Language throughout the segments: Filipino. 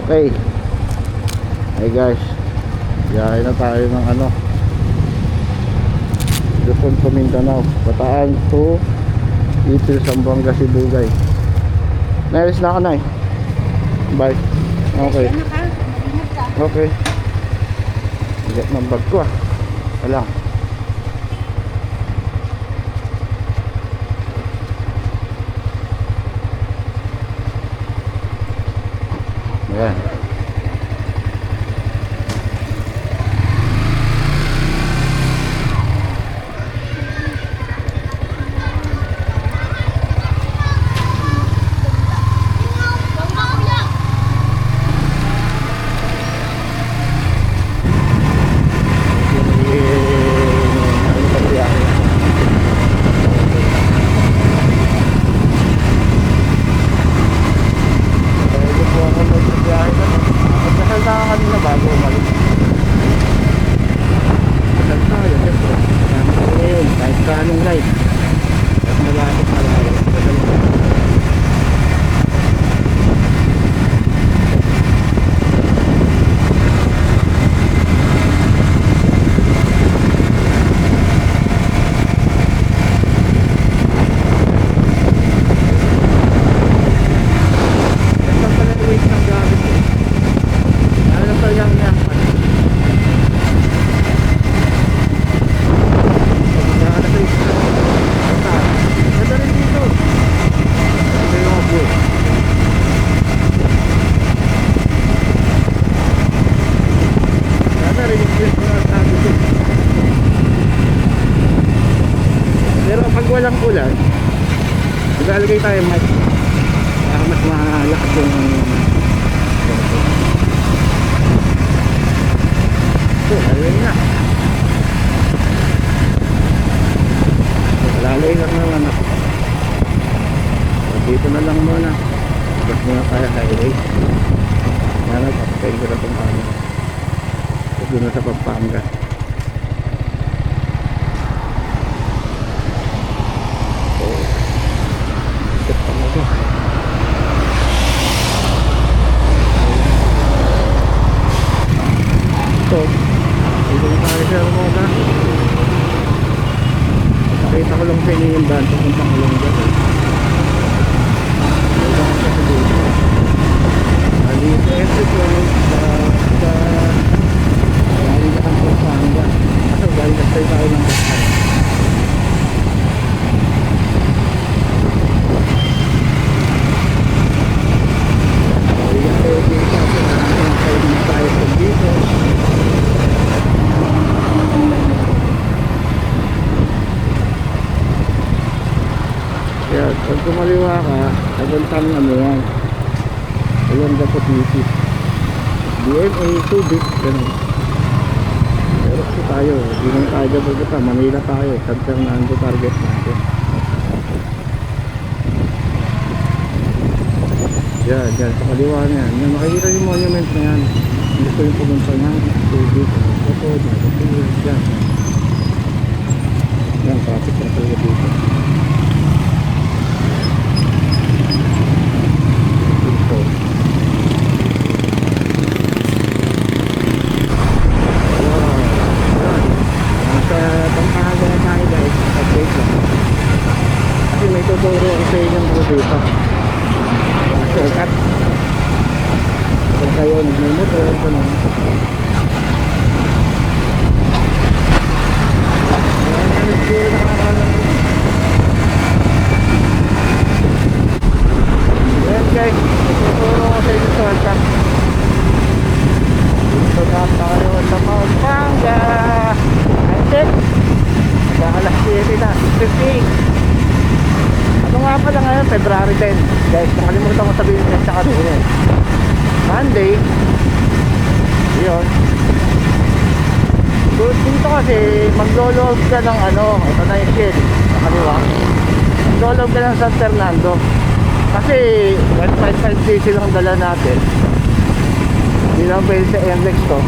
Okay. Hey guys, biyahe na tayo ng ano, Luzon to Mindanao, Bataan to Itil, Zamboanga, Sibugay. Nailis na ako na eh. Bye. Okay. Okay. Bigat ng bag ko ah. Wala. Ayan. Pero pag walang ulan, ilalagay tayo mic para mas malakas yung alay na. Lalay lang naman ako. Dito na lang muna. Tapos muna tayo highway. Yan, nag-upside ko na itong ano. Tapos doon na sa Pampanga. So, dito na tayo sa Romoda. Nakita ko lang sa inyo yung daan papuntang Olonga. Dito entry ko sa galing na kang Pampanga. Galing na tayo ng Bataan. Kaya pag kumaliwa ka, paguntang ano yan, Olonga po City, DMA 2 bit, ganun. Pero kasi tayo, hindi naman tayo dyan, Manila tayo, San Fernando target natin. Yan, dyan sa kaliwa na yan. Yan, makikita yung monument na yan. Gusto yung pumunta niya, 2 bit, yan. Yan, traffic na talaga dito. May tuturo ako sa inyong po dito. Shortcut. Kung kayo may motor, ganun. Ayan guys, tuturo ako sa inyong shortcut. Dito na tayo sa Pampanga. That's it. Alas 7 na, 6:58. Ano nga pala ngayon, February 10. Guys, nakalimutan ko sabihin niya sa kanina. Monday. Yun. Dito kasi maglo-load ka ng ano, ito na yung shell sa kaliwa. Maglo-load ka ng San Fernando. Kasi 155cc lang dala natin. Hindi lang pwede sa MX to.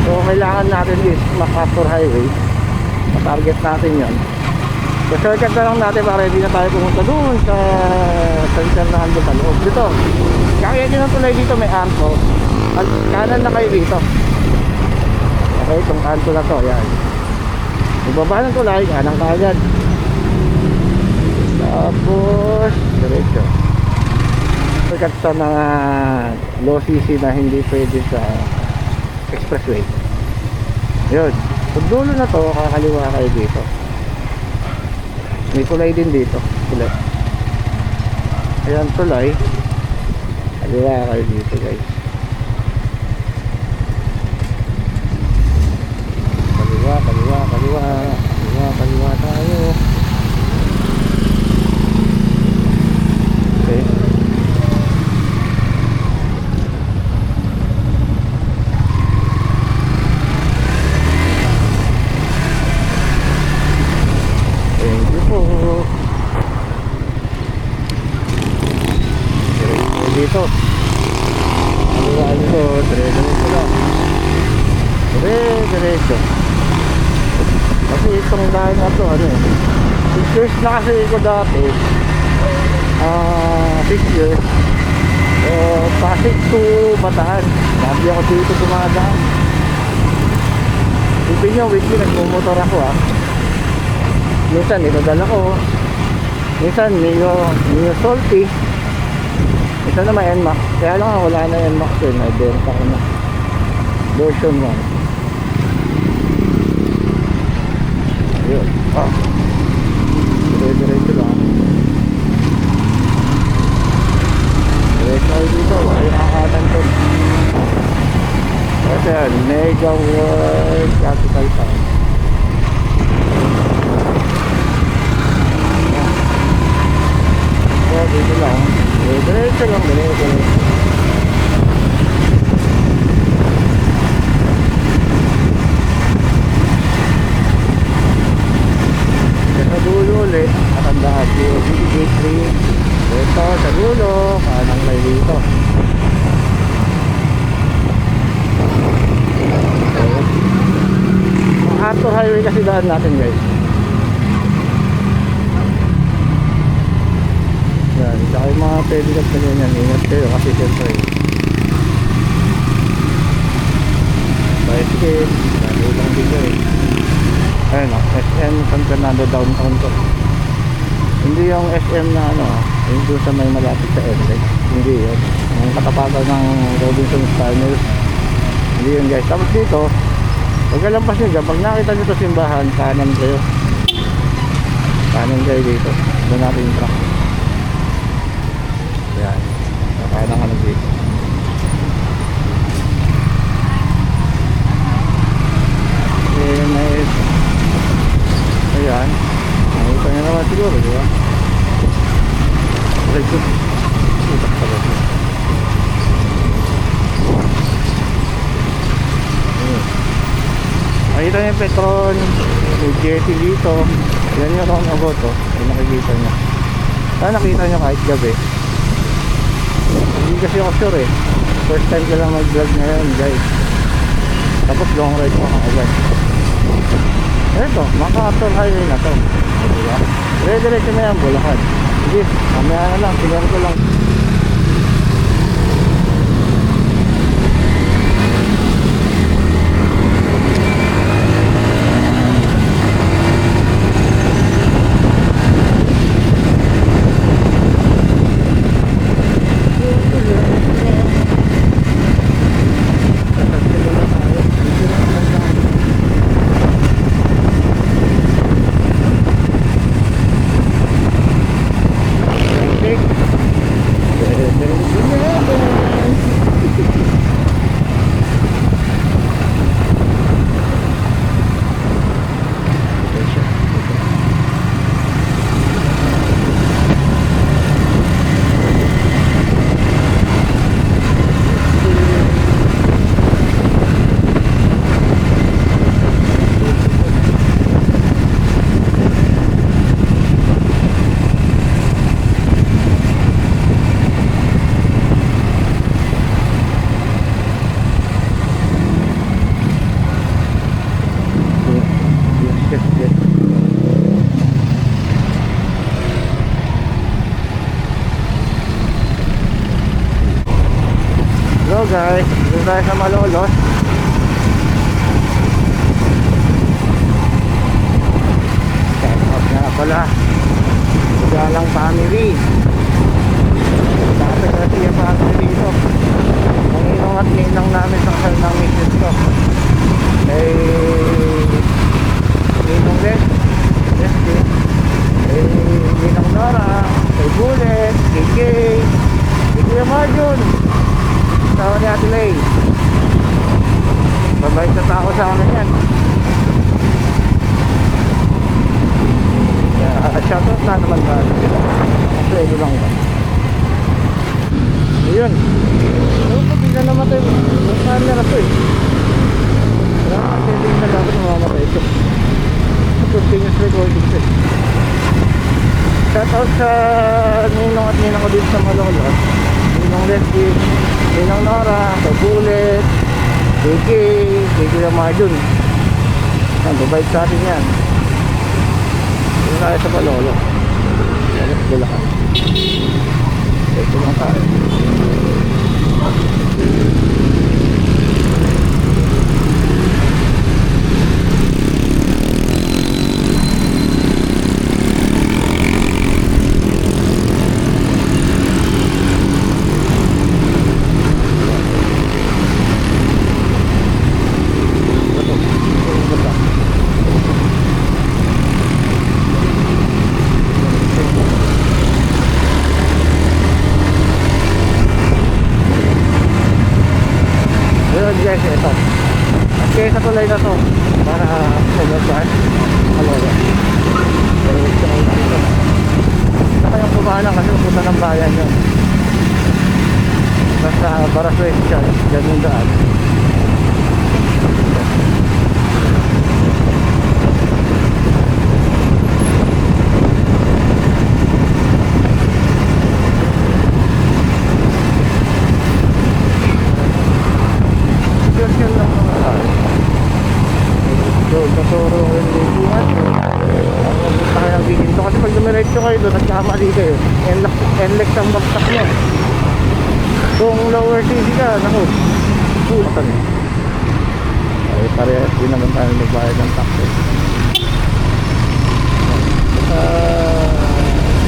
So kailangan natin is MacArthur Highway. Target natin yun. So shortcut na lang natin para hindi na tayo pumunta doon sa San Fernando sa loob. Dito, kaya din ang tulay dito may arko. Kanan na kayo dito. Okay, itong kanto na to, yan. Ibaba ng tulay, kanan ka agad. Tapos diretso. Pagkat sa mga low CC na hindi pwede sa expressway, yun, pag dulo na to, kakaliwa kayo dito. May tulay din dito, tulay. Ayan, tulay. Kaliwa kayo dito, guys. Kaliwa, kaliwa, kaliwa. Kaliwa, kaliwa tayo. Okay. Thank you po. Dito. Kaliwa dito, diretso lang. Diretso. Kasi itong dahil na to, ano eh, 6 years na kasi ko dati. 6 years. Pasig to Bataan. Sabi ako dito dumadaan. Ibig nyo, weekly nagmumotor ako Minsan inodala ko. Minsan Neo Salty. Minsan naman NMAX. Kaya lang wala na NMAX yun. May benta ko na version 1. Ayun. Diretso lang. Diretso kayo dito. Ay nakakatan ko. Kasi yan, Mega World Capital Town. So dito lang. Diretso lang. Sa dulo ulit, nakandaan gate 3. Ito sa dulo, kanang kayo dito. Arthur Highway kasi daan natin, guys. Yan, saka yung mga pedigat na ganyan, ingat kayo kasi siyempre bicycle, lalo lang dito ayun SM San Fernando downtown to. Hindi yung SM na yung doon sa may malapit sa NLEX, hindi yun, yung katapagan ng Robinson Mills, hindi yun, guys. Tapos dito pagkalampas nyo dyan, pag nakita nyo ito simbahan, kanan kayo dito, doon natin yung truck. Yan, kanan ka na dito. Ayan, nakita nyo naman siguro, di ba? Okay, good. Itak pala ito. Nakita nyo yung Petron, may jetty dito. Yan yung roundabout yung nakikita nyo. Nakita nyo kahit gabi. Hindi kasi ako sure first time ko lang mag-vlog ngayon, guys. Tapos long ride ko agad. Ito, MacArthur Highway na to, diba? Dire-diretso na yan, Bulacan. Sige, mamaya na lang, sinare ko lang. guys, dito tayo sa Malolos. Shout out nga pala Galang family. Dati kasi yung family dito, ang inong at ninang namin sa kasal ng misis ko ay ninong Red, ninang Nora, kay Bullet, kay Kay, kay Kuya Marjon, tawa ni Ate Lay. Mabait na tao sa amin yan. Shoutout na naman ba sila. Pwede lang ba? Ayun. Ayun po, bigla namatay. Yung camera ko eh. Wala ka, setting na lang ako namamatay ito. Continuous recording ko eh. Shoutout sa ninong at ninang ko dito sa Malolos. Ninong Leslie, ninang Nora, kay Bullet, kay Kuya Marjon. Yan, babait sa atin yan. Dito tayo sa Malolos. Alas Bulacan. Ito lang tayo. Guys, ito kaya sa tulay na to para sa lugar Malolos. Pero ito ang dito na kayong kumahanan kasi pupunta ng bayan yun, basta Barasway siya dyan yung daan. Kasi pag dumiretso kayo doon, nagkamali kayo. NLEX ang bagsak nyo. Kung lower TC ka, naku, putan eh. Ay, parehas din naman tayo nagbayad ng taxes.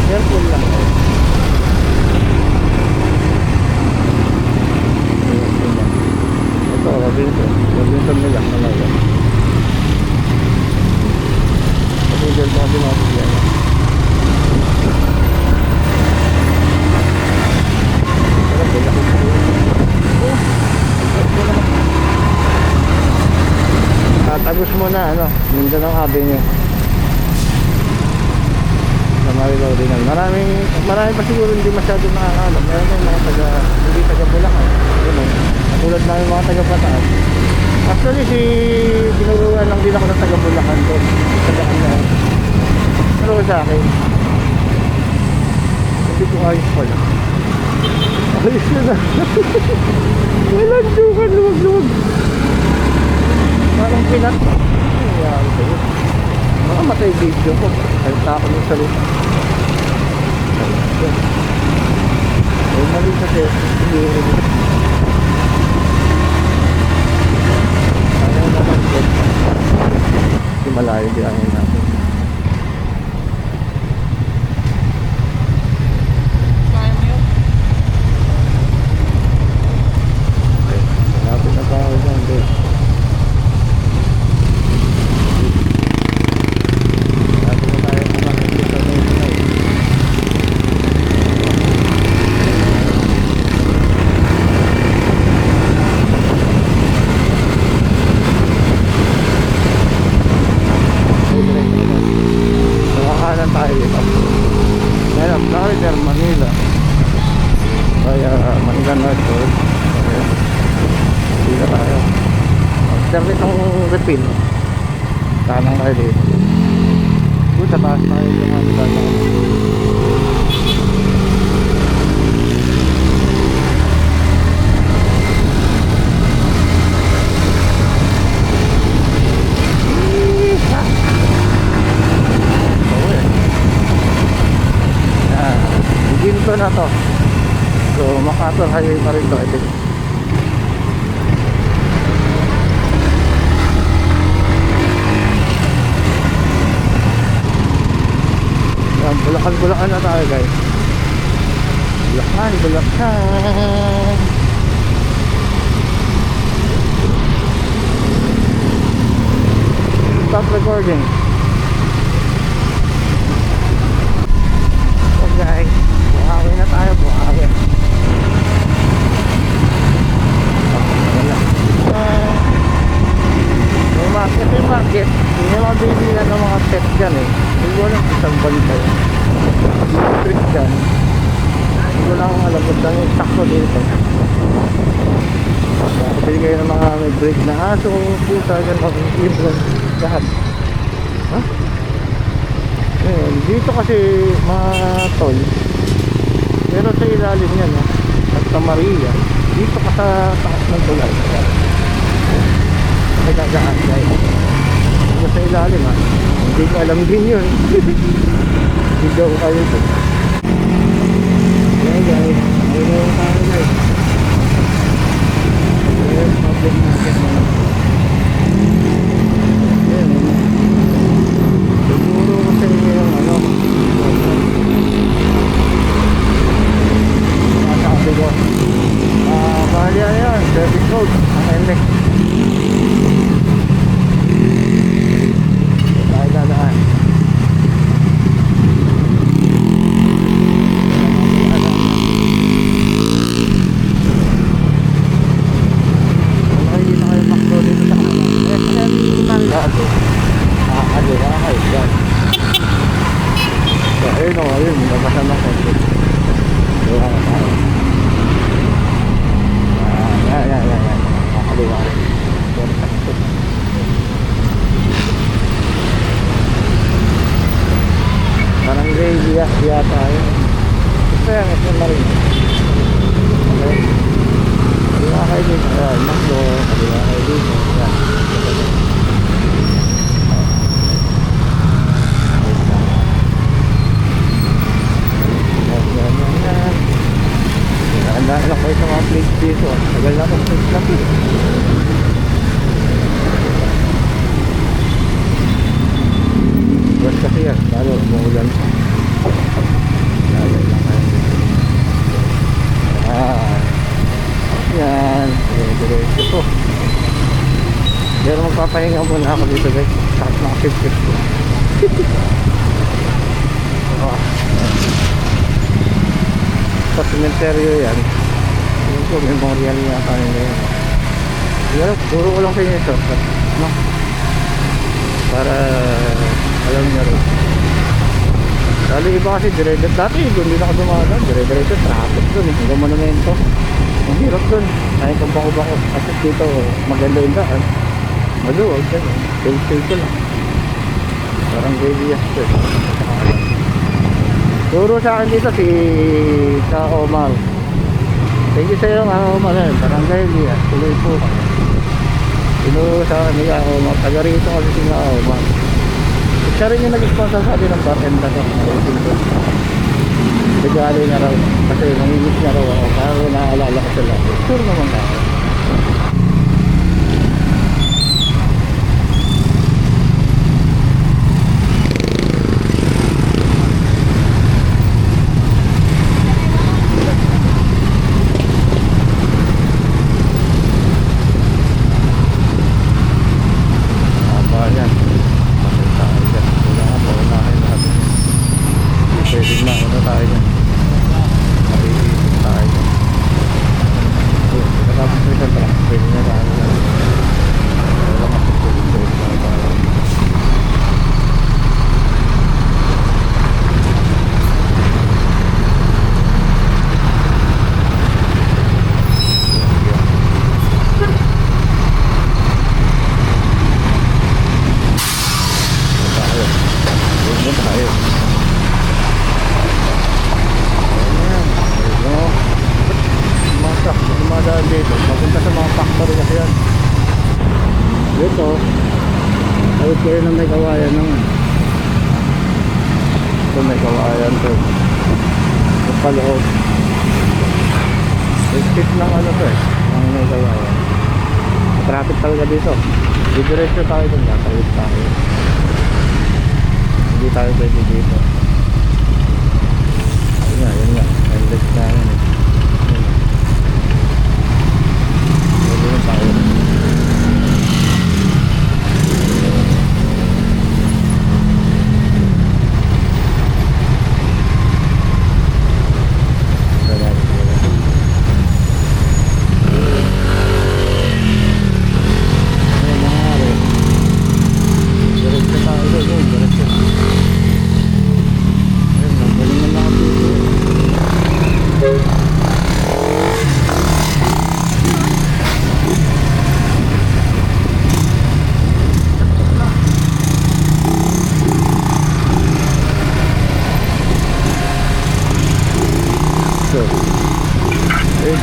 Careful lang eh. Ito, Robinson nila, malaga. Robinson mo kasi mabigyan. Tagos mo na ano, Mindanao Avenue sa Marilaw din. Marami pa siguro hindi masyado nakakaalam. Meron yung mga hindi taga Bulacan, katulad namin mga taga Bataan. Actually tinuruan lang din ako ng taga Bulacan doon, tagaan na pero sa akin hindi ko ayos pala. Ayos na na. Walang dukan, luwag parang pinat. Ayan sa'yo, baka matay video ko kahit ako ng salita. Ay mali sa test. Ayaw naman po kasi malayo biyahin natin. Okay, malapit na tayo dyan guys. Manila kaya Manila North Road. Dito tayo after nitong refill tanang tayo dito. Sa taas tayo yung mga tanang. Ginto na to. So MacArthur Highway pa rin to, I think. Bulacan na tayo guys. Bulacan. Stop recording. So guys, Buhawi na tayo, Buhawi. May market, may market. Hindi na mabibili ng mga pet dyan eh. Hindi ko lang isang bantay. Yung street dyan. Hindi ko lang alam kung saan yung sakto dito. Pili kayo ng mga may break na aso, pusa, dyan, mag-ibon, lahat. Huh? Ayun, dito kasi mga tol. Pero sa ilalim yan, Santa Maria. Dito ka sa taas ng tulay. May gagaan guys. Dito sa ilalim hindi ko alam din yun. Hindi ko kayo ito. Okay guys, ayun tayo guys. Ayun, public market na. Ayun. Siguro ko sa inyo yung sabi ko. Bahali yan, service road. Ang ende. Tayo dadaan. Nakikita kayo makro dito sa kanan. SM Manlago. Nakakaliwakay dyan. So ayun o, ayun. Nabasan ako. Diba na tayo. Yan. Nakakaliwakay. Parang gravy yata yun. Kaya nga siya na rin. Okay. Kaliwa kayo dito. Ayan, makdo. Kaliwa kayo dito. Ayan. Yan. Naandaan lang kayo sa mga plates dito. Tagal na itong plates na dito. Buwan kasi yan. Lalo, umuulan. Lalo lang kayo. Yan. Diretso to. Pero magpapahinga muna ako dito guys. Kahit mga 50. Sa cementerio yan. Yung po, memorial niya tayo ngayon. Pero, turo ko lang sa inyo ito. No? Para alam niya rin. Lalo iba kasi dire-diretso. Dati doon din ako dumadaan. Dire-diretso, traffic doon. Hanggang monumento. Ang hirap doon. Kaya kang bako-bako. Kasi dito, maganda yung daan. Maluwag yan. Safe lang. Parang baby yesterday. Turo sa akin dito si Ka Omar. Thank you sa iyo Ka Omar. Barangay Lias. Tuloy po. Tinuro sa akin ni Ka Omar. Taga rito kasi si Ka Omar. Siya rin yung nag-sponsor sa atin ng bartender ko. Nagali na raw. Kasi nanginis na raw ako. Kaya naaalala ko sila. Sure naman ka. Dito, ayos kayo na may kawayan naman. Ito may kawayan to. Ito paloob. Exit ng ano to ang may kawayan. Traffic talaga dito. Didiretso tayo dun, natawid tayo. Hindi tayo pwede dito. yun nga. Endless na yun eh. Pwede yung tayo.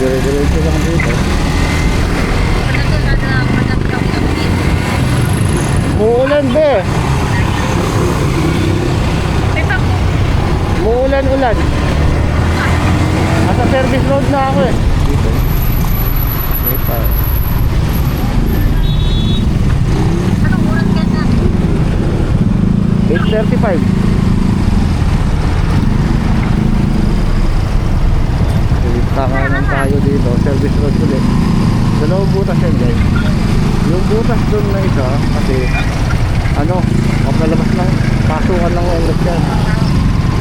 Dire-diretso lang dito. Muulan be. Muulan-ulan. Nasa service road na ako eh. Dito. Dito. Anong oras ka na? 8:35. Kakanan tayo dito, service road ulit. Dalawang butas yan guys. Yung butas doon na isa kasi ano, pagkalabas ng pasukan ng oras yan.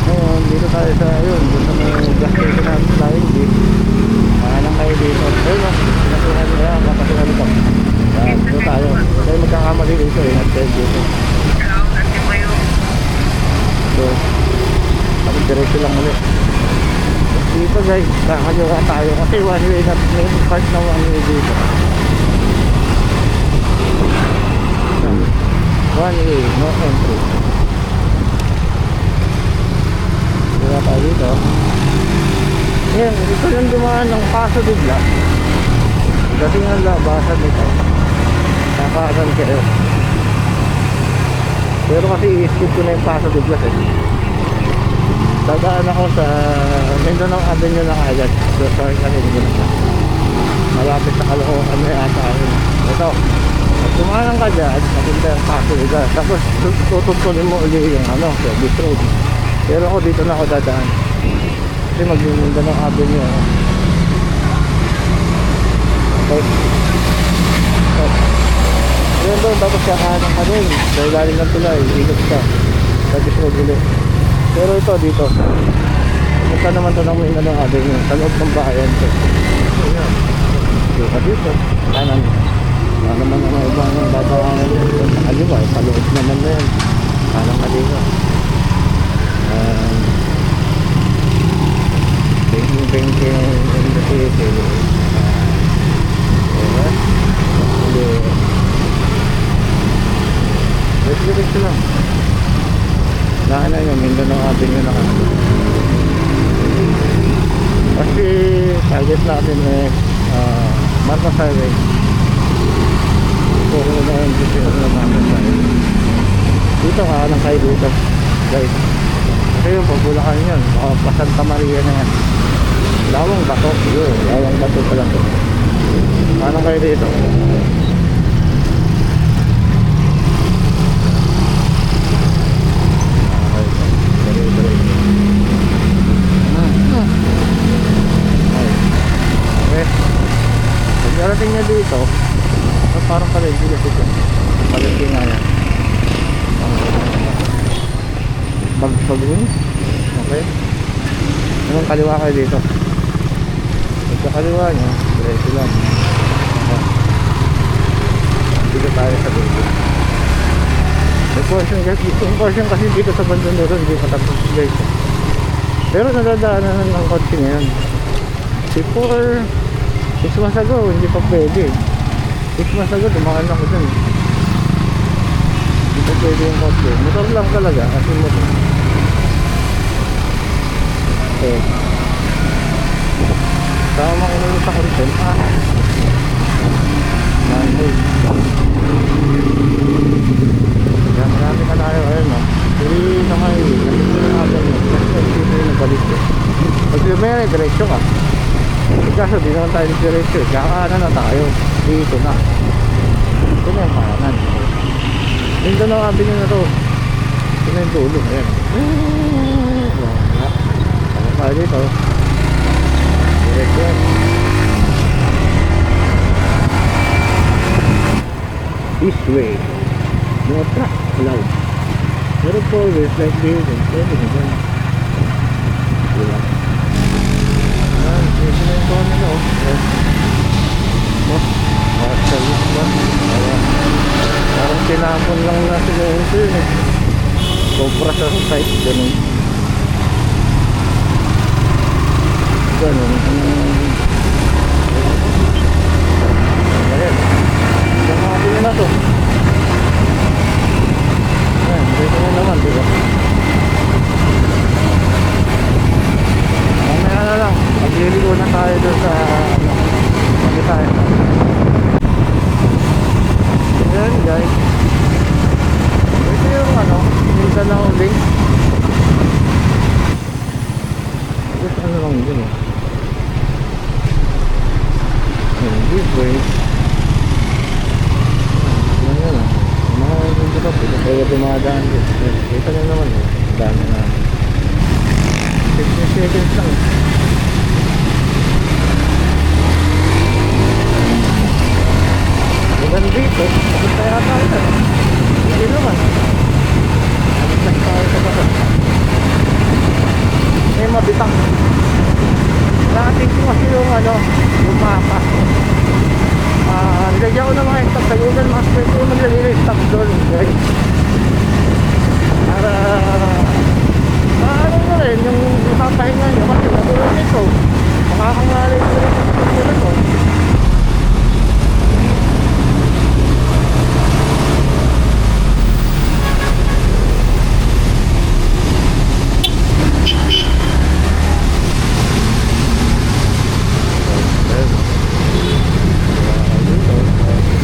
Ngayon, dito tayo sa yun, doon sa may gas station namin tayo hindi. Kakanan kayo dito. Ayun o, pinasukan nila, mapasukan ito. Yan, dito tayo. Dahil magkakamali dito eh, nag-tell dito. So, kapag diretso lang ulit. Dito guys, kakaliwa tayo kasi one way na may part na one way dito. One way, no entry. Kaliwa tayo dito. Yan, dito yung dumaan ng paso bigla. Dating ang labasan nito. Nakakasan kayo. Pero kasi i-skip ko na yung paso bigla eh. Dadaan ako sa Mindanao Avenue na agad. So sorry kasi hindi na. Malapit sa Caloocan na yata ako. Ito. At tumanang ka dyan, mapunta yung paso bigla. Tapos tututulin mo ulit yung service road. Pero ako dito na ako dadaan. Kasi mag-Mindanao Avenue ako. Okay. So, yun doon, tapos kakanan ka din. Sa ilalim ng tulay, ikot ka. Service road ulit. Pero ito dito. Punta naman ito ng Mindanao Avenue. Sa loob ng bayan ito. Dito dito. Kanan. Wala naman ang iba ng dadaanan dito. Sa kaliwa. Sa loob naman na yan. Kanan kaliwa. Banking in the city. Let's lang. Lahan na yun, Mindanao Avenue na kami. Kasi target natin eh Marcos Highway. Kung na yung dito na Marcos Highway. Dito ka lang kayo dito guys. Kasi yung pagbulakan yun, pa Santa Maria na yan. Lawang bato yun, lawang bato pala ito. Anong kayo dito? Pagdarating niya dito, parang palengke kasi ito. Palengke nga yan. Pag-wings. Okay. Anong kaliwa kayo dito? Pagkakaliwa niya, diretso lang. Okay. Dito tayo sa dito. Yung portion kasi dito sa bandang doon, hindi patapos guys. Pero nadadaanan ng kotse ngayon. Before 6 months ago, hindi pa pwede. 6 months ago, dumakan ako dun. Hindi pa pwede yung kotse. Motor lang talaga, kasi motor. Okay. Tama ko nung sa content. Manhole. Kaya marami ka tayo. Ayun no. Hindi na kayo. Kasi hindi na agad mo. Kasi hindi na balik ko. Pag may diretso ka. Kaso di naman tayo diretso. Kakaanan na tayo. Dito na. Ito na yung kanan. Dito na Avenue na to. Ito na yung dulo. Ayan. tayo dito. Direct yan. This way. No truck allowed. Pero 4 ways like this. Pwede na dyan. Diba? Ayan, dito na yung bahan nila oh. Yes. Oh, service ba? Parang tinapon lang na sila ito yun eh. Sobra sa site, ganun. Ganun. Ayan. Isang mga pili na to. Ayan, dito na naman, diba? Mamaya na lang. Magliligo na tayo doon sa ano tayo. Ayan guys. Ito yung ano, minsan na uling. Just ano lang din eh. Ayan, this way. Ayan yan ah. Mga hindi pa po. Kaya dumadaan din. Ito na naman eh. Dami na. 15 seconds lang. Hanggang dito, tapos tayo ata ito. Hindi naman. Tapos tayo sa bata. May mabitang. Nakating ko kasi yung ano, yung mapa. Nilagyan ko ng mga stop sa Google Maps. Pwede ko maglagay ng stop doon. Guys. Para ano mo rin, yung papahinga nyo. Kasi natulog nito. Makakangalay ko rin sa pagkakulan ko.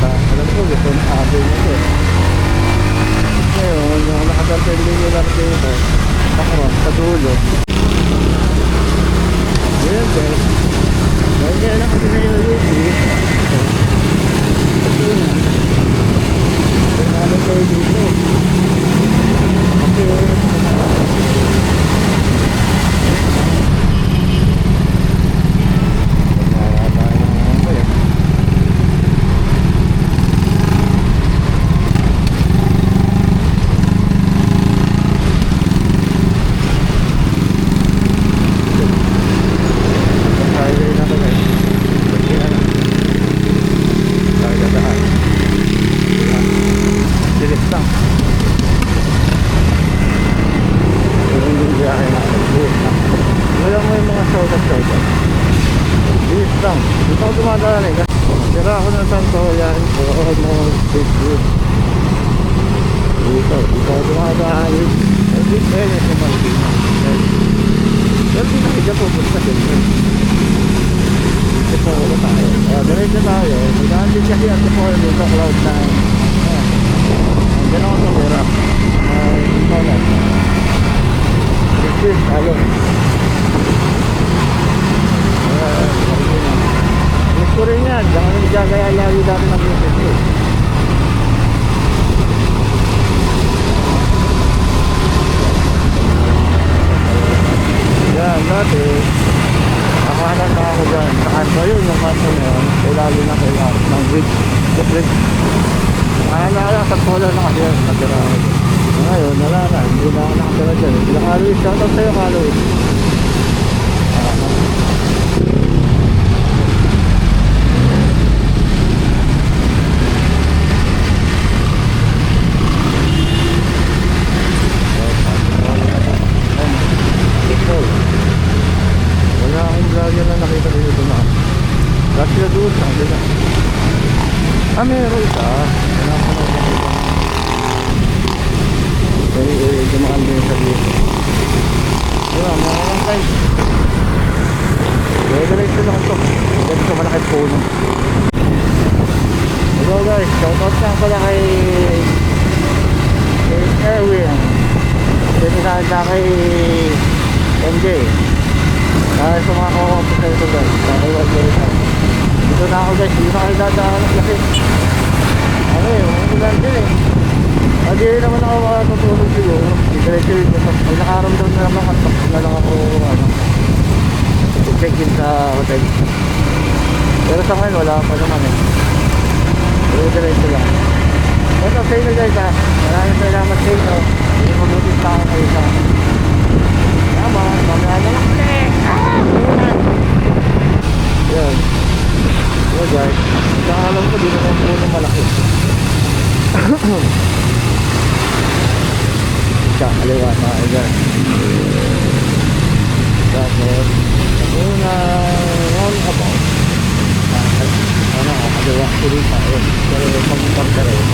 Alam ko, gusto na sabi nito eh. Ngayon, yung nakadalpili nyo lang dito, ako, sa dulo. Ayan, guys. Dahil kaya lang kasi na yung Lucy. Ito na. Kaya namin kayo dito. Dito ako dumadaan eh. Tira ako ng Santo yan. Almost 6 years. Dito ako dumadaan. Hindi pwede sa Marikina. Pero di na siya pupunta dito. Dito ako tayo. Diretso tayo. Magdaan din kasi at po dito Cloud9. Diyan ako sa Mura. Ito lang. 6 years. Ayun. Miss ko rin yan. Diyan kami nagagaya lagi dati mag-visit ko. Yan, dati nakahanap na ako dyan. Sa kanto yun, yung kanto na yun. Kailangan na kailangan ng bridge. The bridge. Nakahanap sa polo na kasi yun. Natira ako. Ngayon, wala na. Hindi na ako nakatira dyan. Sila Carlos. Shoutout sa'yo, Carlos. Wala akong vlogger na nakita dito na. Lahat sila doon, sabi na. Meron isa. Wala ko na nakita. Kaya dumaan din sa dito. Wala, mga lang guys. Kaya diretso lang ito. Dito malaki puno. Hello guys, shoutout lang pala kay Erwin. Dito na kay MJ. Dahil sa mga kawampos na ito guys. Dito na ako guys. Dito na kayo dadaan kasi ano eh, umulan din eh. Hindi naman ako makatutulog siguro. Diretso yun. May nakaramdam na naman at na lang ako ano. check-in sa hotel. Pero sa ngayon wala pa naman eh. Diretso lang. Ito sa inyo guys ha. Maraming salamat sa inyo. Hindi mabuting tao kayo sa akin. Tama, mamaya na lang ulit. Yan. So guys, isang alam ko di naman puno malaki. Siya, kaliwa mga kaigan. Tapos, all about. Ano, kaliwa ko rin tayo. Pero pag-pagkara yun.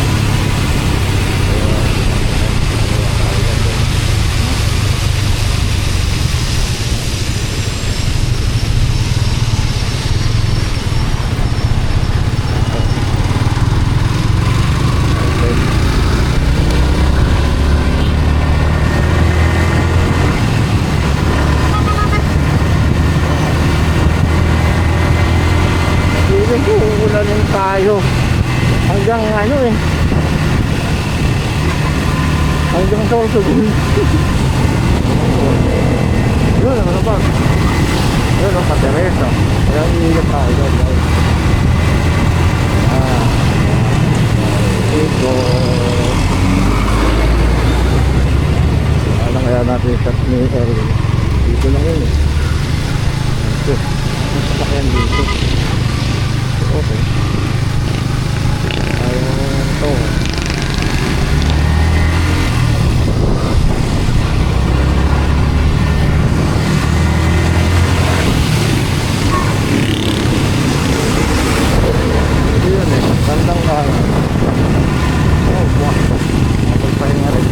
Ulanin tayo hanggang ano eh, hanggang sa Orsogon. Yun, ano ba? Yun, ang Pateresa. Kaya iingat tayo guys. Ito alam kaya natin sa ni Erwin. Dito lang yun eh. Ito, ang sasakyan dito. Okay. Ayun to. Yun eh, bandang kaya. Oh, buwak to. Magpahinga rin.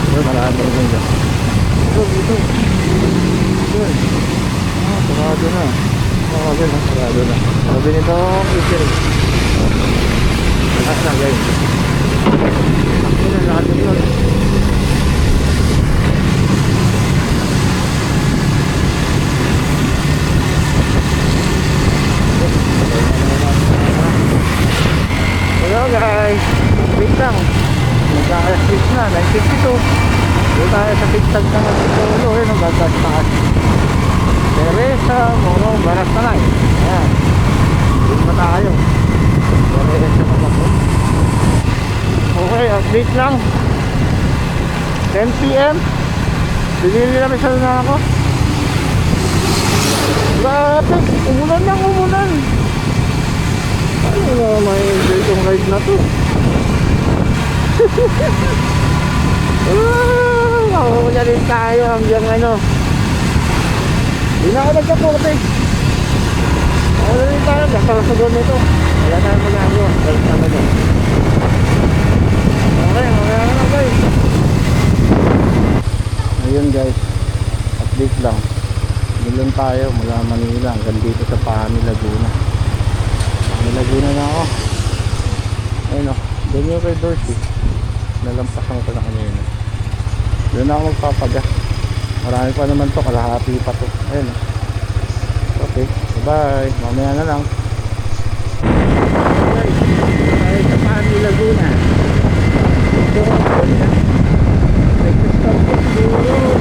Yun, marami rin dyan. Ito. Yun. Sarado na. Sarado na. Sabi nito, Israel. Lakas na guys. Yun ang lahat yun. Hello guys. Wait lang. Magkakalas na. 9:52. Doon tayo sa pigtag ng Antipolo. Yun ang gagas taas. Teresa, Morong, Baras na lang. Ayan. Doon na tayo. Teresa pa ako. Okay, update lang. 10 PM. Binili namin sa luna ako. Grabe, umulan lang, umulan. Ano na may enjoy itong ride na to. Makukunya rin tayo hanggang ano. Hindi na ako nagkapote. Ano rin tayo, nagkakasagon nito. Wala na yung magagawa. Balik naman yun. Okay, mamaya na lang guys. Ayun guys, update lang. Doon tayo mula Manila hanggang dito sa Pami, Laguna. Pami, Laguna na ako. Ayun o, doon yung Red Doors eh. Nalampasan ko na kanina. Doon na ako magpapaga. Marami pa naman to, kalahati pa to. Ayun o. Okay, bye. Mamaya na lang. Okay, tayo sa Pami, Laguna. Ito ako na. Nag-stop ko siguro.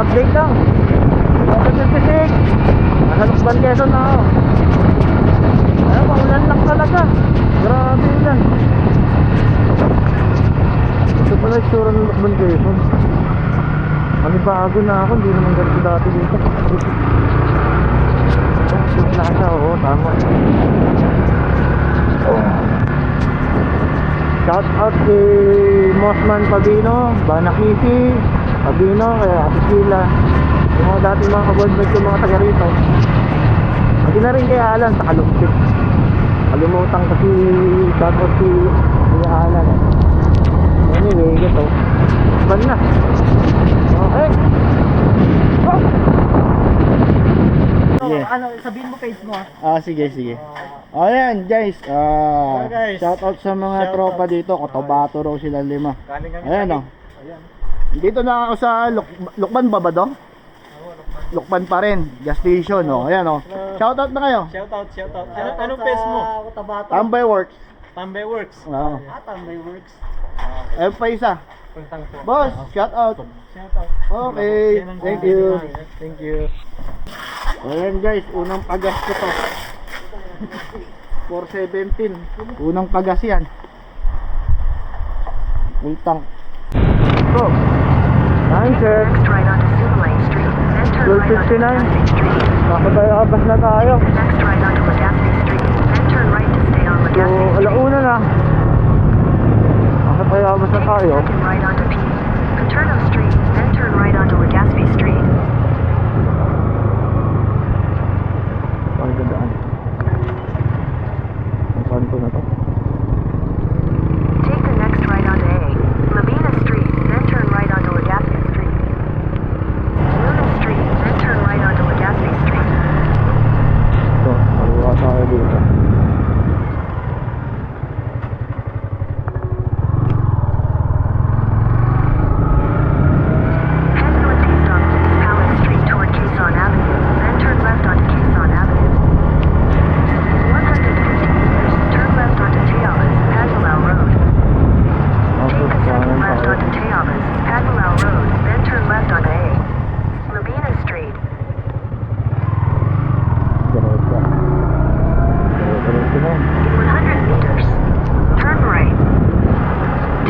Update lang. Nasa 56. Nasa Lukban, Quezon na ako. Ayun, paulan lang talaga. Grabe yan. Ito pala yung tsura ng Lokban Quezon. Manibago na ako, hindi naman ganito dati dito. Shoot na siya, oo, tama. Shout out kay Mossman Pabino, Banakisi, Pabino, kaya Ate Sheila. Yung mga dating mga kaboldmate yung mga taga rito. Pati na rin kay Alan sa Kalumpit. Kalimutan ko si shout out si Alan. Anyway, ito. Ban na. Okay. Oh. Yeah. Ano, sabihin mo page mo Sige. Ayan guys, guys. shout out sa mga Shout tropa out. dito, Cotabato raw sila 5. Galing kami Ayan sa o. Dito na ako sa Lukban ba ba do? Lukban pa rin, gas station o. Ayan o. Shout out na kayo. Shout out. Anong page mo? Tambay Works. Tambay Works. Oo. Tambay Works. Ayun pa isa. Puntang po. Boss, shout out. Shout out. Okay, thank you. Thank you. Ayan guys, unang pagas ko to. 417. Unang pagas yan. Ultang. Go. Time check. Next right onto Sumalay Street, then turn right onto 12:59. Legazpi Street. Nakapagabas na tayo. Next right onto Legazpi Street, then turn right to stay on So, Legazpi Street. alauna na. Nakapagabas na Take tayo. the second right onto P. Paterno Street, then turn right onto Legazpi Street. Saan ka daan? Ang kanto na to? Take the next right onto A. Lavina Street, then turn right onto Legazpi Street. Luna Street, then turn right onto Legazpi Street. So, maluwa tayo dito. Head northeast on Police Palace Street toward Quezon Avenue, then turn left onto Quezon Avenue. 150 meters, turn left onto Tealas, Padmalao Road. Take the second left onto Tealas, Padmalao Road, then turn left onto A. Labina Street. Diretso. Diretso na. In 100 meters, turn right.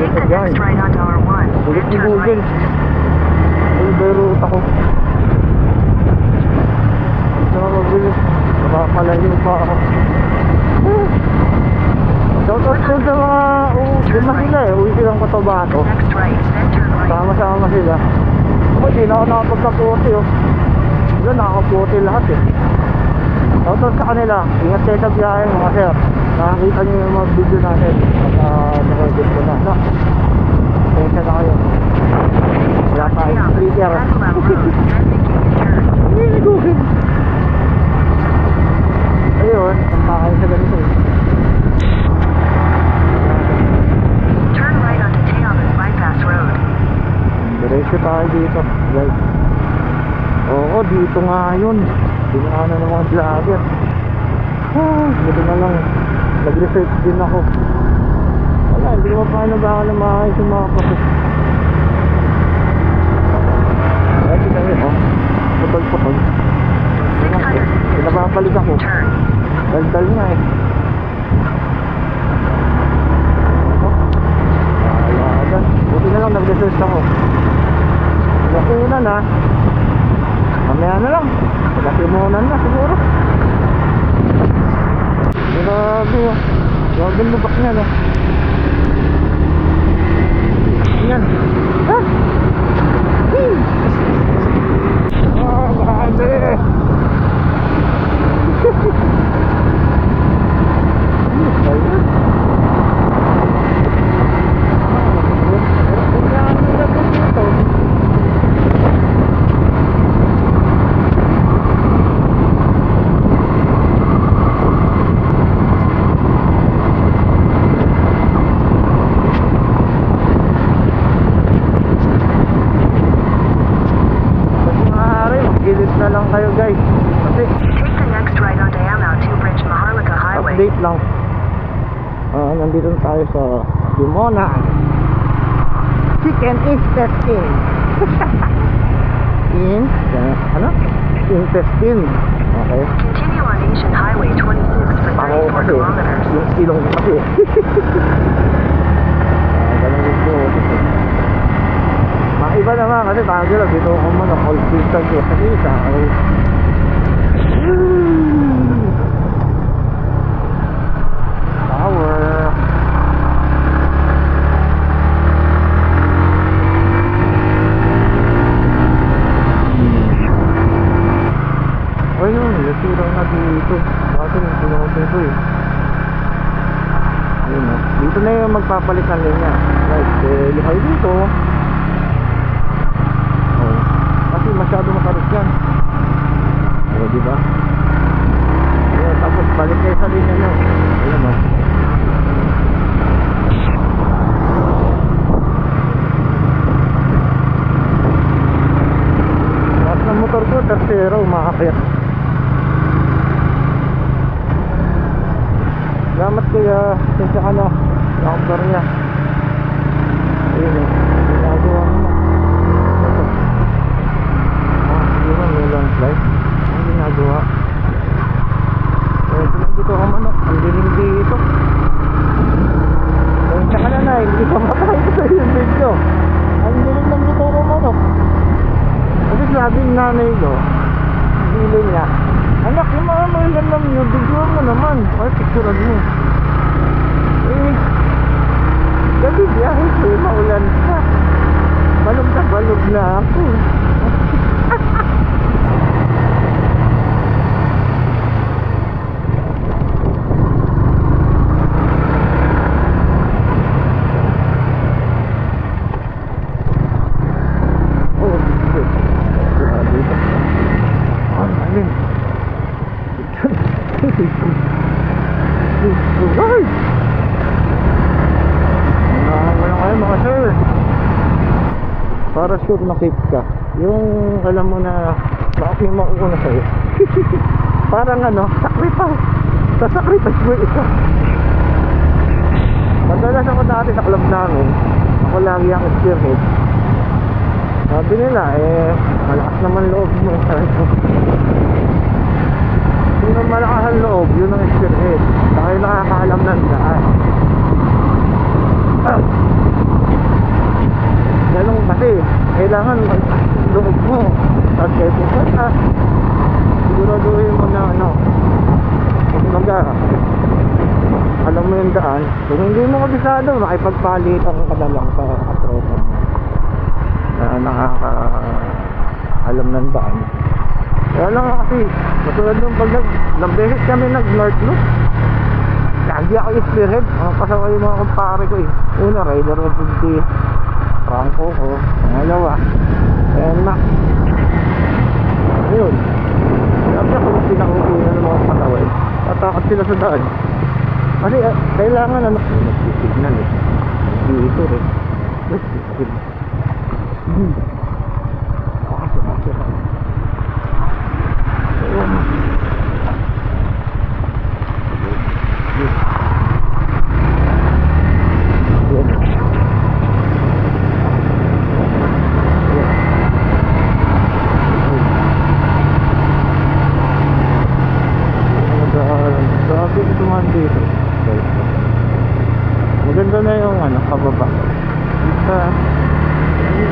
Take the next right onto R1, Ulit then ni turn Google. right. Ay, ba yung route ako? Ito na mabilis. Nakakalayo pa ako. Shout out po sa mga... Doon na sila eh. Uwi silang Cotabato. Next right, then turn right. Sama-sama sila. Ako, di na ako nakapagkaputi oh. Wala, nakakaputi lahat eh. Shout out sa kanila. Ingat kayo sa biyahe mga sir. Nakakita niyo yung mga video natin. At naka-edit ko na. No? Pasensya na kayo. Wala tayong speaker. Padmalao Road, then making a turn. Hindi ni Google. Ayun, ang bakal sa ganito eh. Turn right onto Tealas Bypass Road. Diretso tayo dito, guys. Oo, dito nga yun. Dinaanan ng mga vlogger. Buti na lang. Nag-research din ako. Wala, hindi ko paano ba ako na maayos yung mga kapit. Ay, kita nyo, oh. Putol-putol. 600 meters, Pinababalik ako. turn. Daldal nga eh. Oh. Wala. Buti na lang nag-research ako. Nakuna na. Mamaya na lang. Pagkasimunan na siguro. Grabe oh. Grabe lubak niya no. Yan. Ah! Woo! Oh, grabe. Gilid na lang kayo guys. Kasi Take the next right onto Amao 2 Bridge Maharlika Highway. update lang. Nandito na tayo sa Dimona. Chicken is testing. Ano? Intestine. Okay. Continue on Asian Highway 26 for ako 94 kasi. kilometers. Yung ilong ko kasi. Ganun yung boses eh. Maiba naman kasi bago lang dito ako man all distance ko sa isa. Power. Ayun, nasira na dito. Bakit yung pinakotong ko eh. Ayun o. Dito na yung magpapalit ng linya. Right, lukay dito. Oh. Kasi masyado makarit yan. O, diba? Ayun, tapos balik kayo sa linya nyo. Ayun o. Lahat ng motor ko, tercero, umakakayat. Salamat kuya, sensya ka na. Number niya. Ayun eh, ginagawa mo na. Ito. Siguro may long flight. Ang ginagawa. Ito lang dito ang manok. Ang dilim dito. Sensya ka na, hindi ka makain sa yung video. Ang dilim lang dito ang manok. Kasi sabi ng nanay ko, bilin niya, anak, yung mga mailan lang yun, video mo naman. Ay, picturean mo. Eh, gabi biyahe ko, maulan ka. Balog na ako. Oh, shit. Grabe ito. Ang alin. Ay! Wala kayo mga sir. Para sure makip ka. Yung alam mo na bakit may mauuna sa'yo. Parang ano, sacrifice. Sa sacrifice mo ito. Madalas ako dati sa club namin. Ako lagi ang spearhead. Sabi nila malakas naman loob mo. Sino malakas ang loob, yun ang spearhead. Dahil nakakaalam ng daan. Ganun kasi, kailangan loob mo. Tapos kayo pupunta, siguraduhin mo na ano, alam mo yung daan. Kung hindi mo kabisado, makipagpalitan ka na lang sa katropa mo na nakakaalam ng daan. Kaya lang kasi, matulad nung pag nag-beses kami nag-north-loop, lagi ako spearhead. Mga kasama yung mga kumpare ko eh. Una, rider of the Franco ko. Pangalawa, Max. Ayun. Sabi ako kung pinakukunan ng mga patawin. Tatakot sila sa daan. Kasi kailangan ano. Nag-signal eh. Dito eh. Nag-signal. Kasi. Ayun. Grabe ito man dito. Maganda na yung ano, pababa.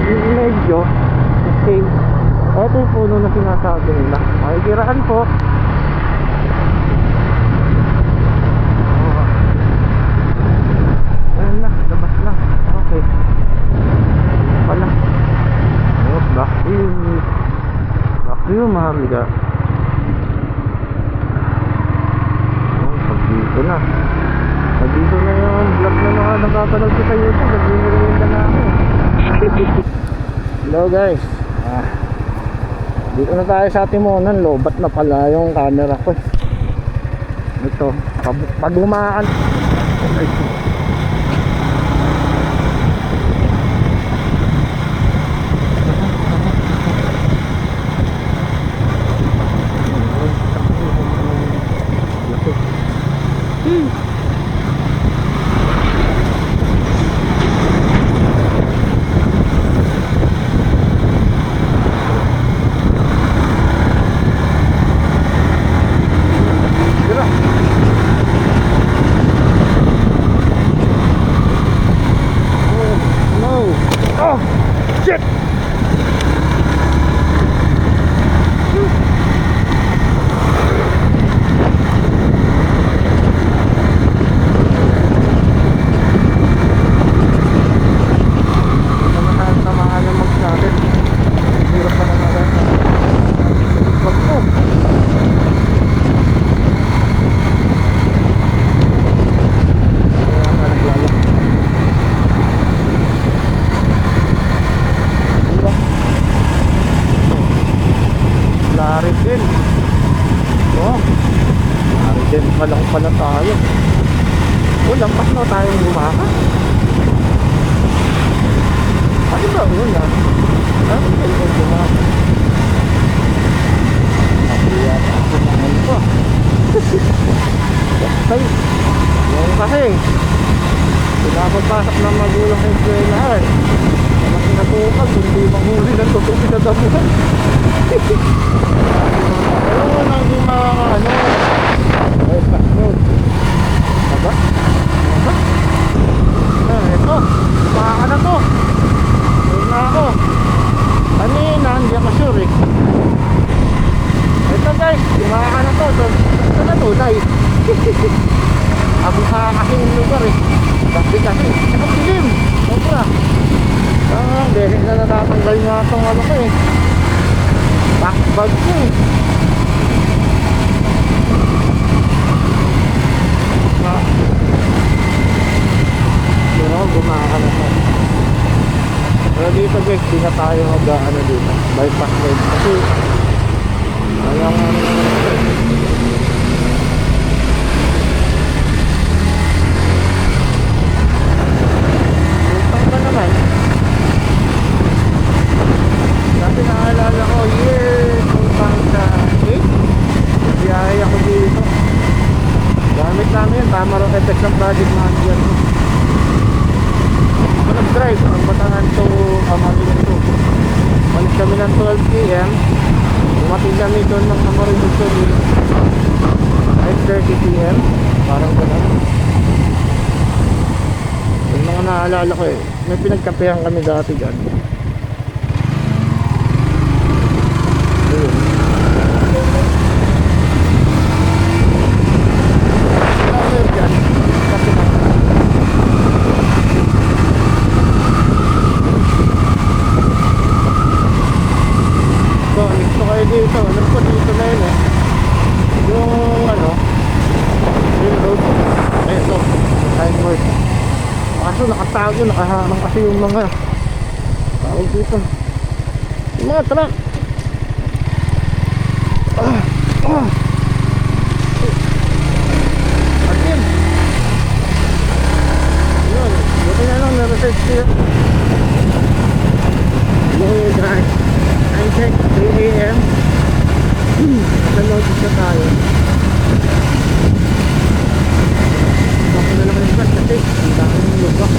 Medyo okay. Ito yung puno na sinasabi nila. Makikiraan po. Ayan na, labas na. Okay. Pala. Oh, back to you, Maharlika. Dito na. Dito na yung vlog na mga nakapanood ko sa YouTube. Nag-inirinda na ako. Hello guys. Dito na tayo sa Timonan. Lobat na pala yung camera ko. Ito. Pagumaan. Shit! Tamaan na magsalit. Hirap pa naman. Wag po. Kaya nga naglala. Diba? Lari din. Oh. Lari din palang pala tayo. Lampas na tayong lumakas. Ano ba una? Ano ba yung lumakas? Kaya ako naman po. Ay, yung kasi pinapagpasok ng magulang ng eskwelahan. Mas natukan, hindi manghuli ng tutupin na damuhan. Oo, nang di mga ano. Ay, pasok. Aba? Aba? Ito, baka na to. Ayun na ako. Kanina, hindi ako sure eh. Ito guys, baka na to. Ito na tunay. Abo sa kasing lugar eh. Kasi, saka pilim. Sobra. Beses na natatanggal nga itong ano ko eh. Backbag ko eh. Pero gumaka na to. Pero dito guys, di na tayo mag-ano dito. Bypass road. Kasi ayaw nga utang pa naman. Dati naalala ko, year 2008 biyahe ako dito. Gamit namin yun, tama rin effect ng project manager ko. So nag-drive ang Batangan to Camarines to. Malis kami ng 12 PM. Umating kami doon ng Camarines to 5:30 PM. Parang gano'n. Yung mga naalala ko eh, may pinagkapehan kami dati dyan. Ayun. Ayun dyan. Kape na. So, gusto kayo dito. Alam ko dito na yun eh. Yung ano, railroad. Ayun to. Signboard. Kaso nakatago, nakaharang kasi yung mga tawag dito. Yung mga truck. Atin. Yun. Buti na lang na-research niya. Long drive. Time check, 3 AM. Nanood na tayo. Baka na lang yung bus kasi ang dami ng lubak.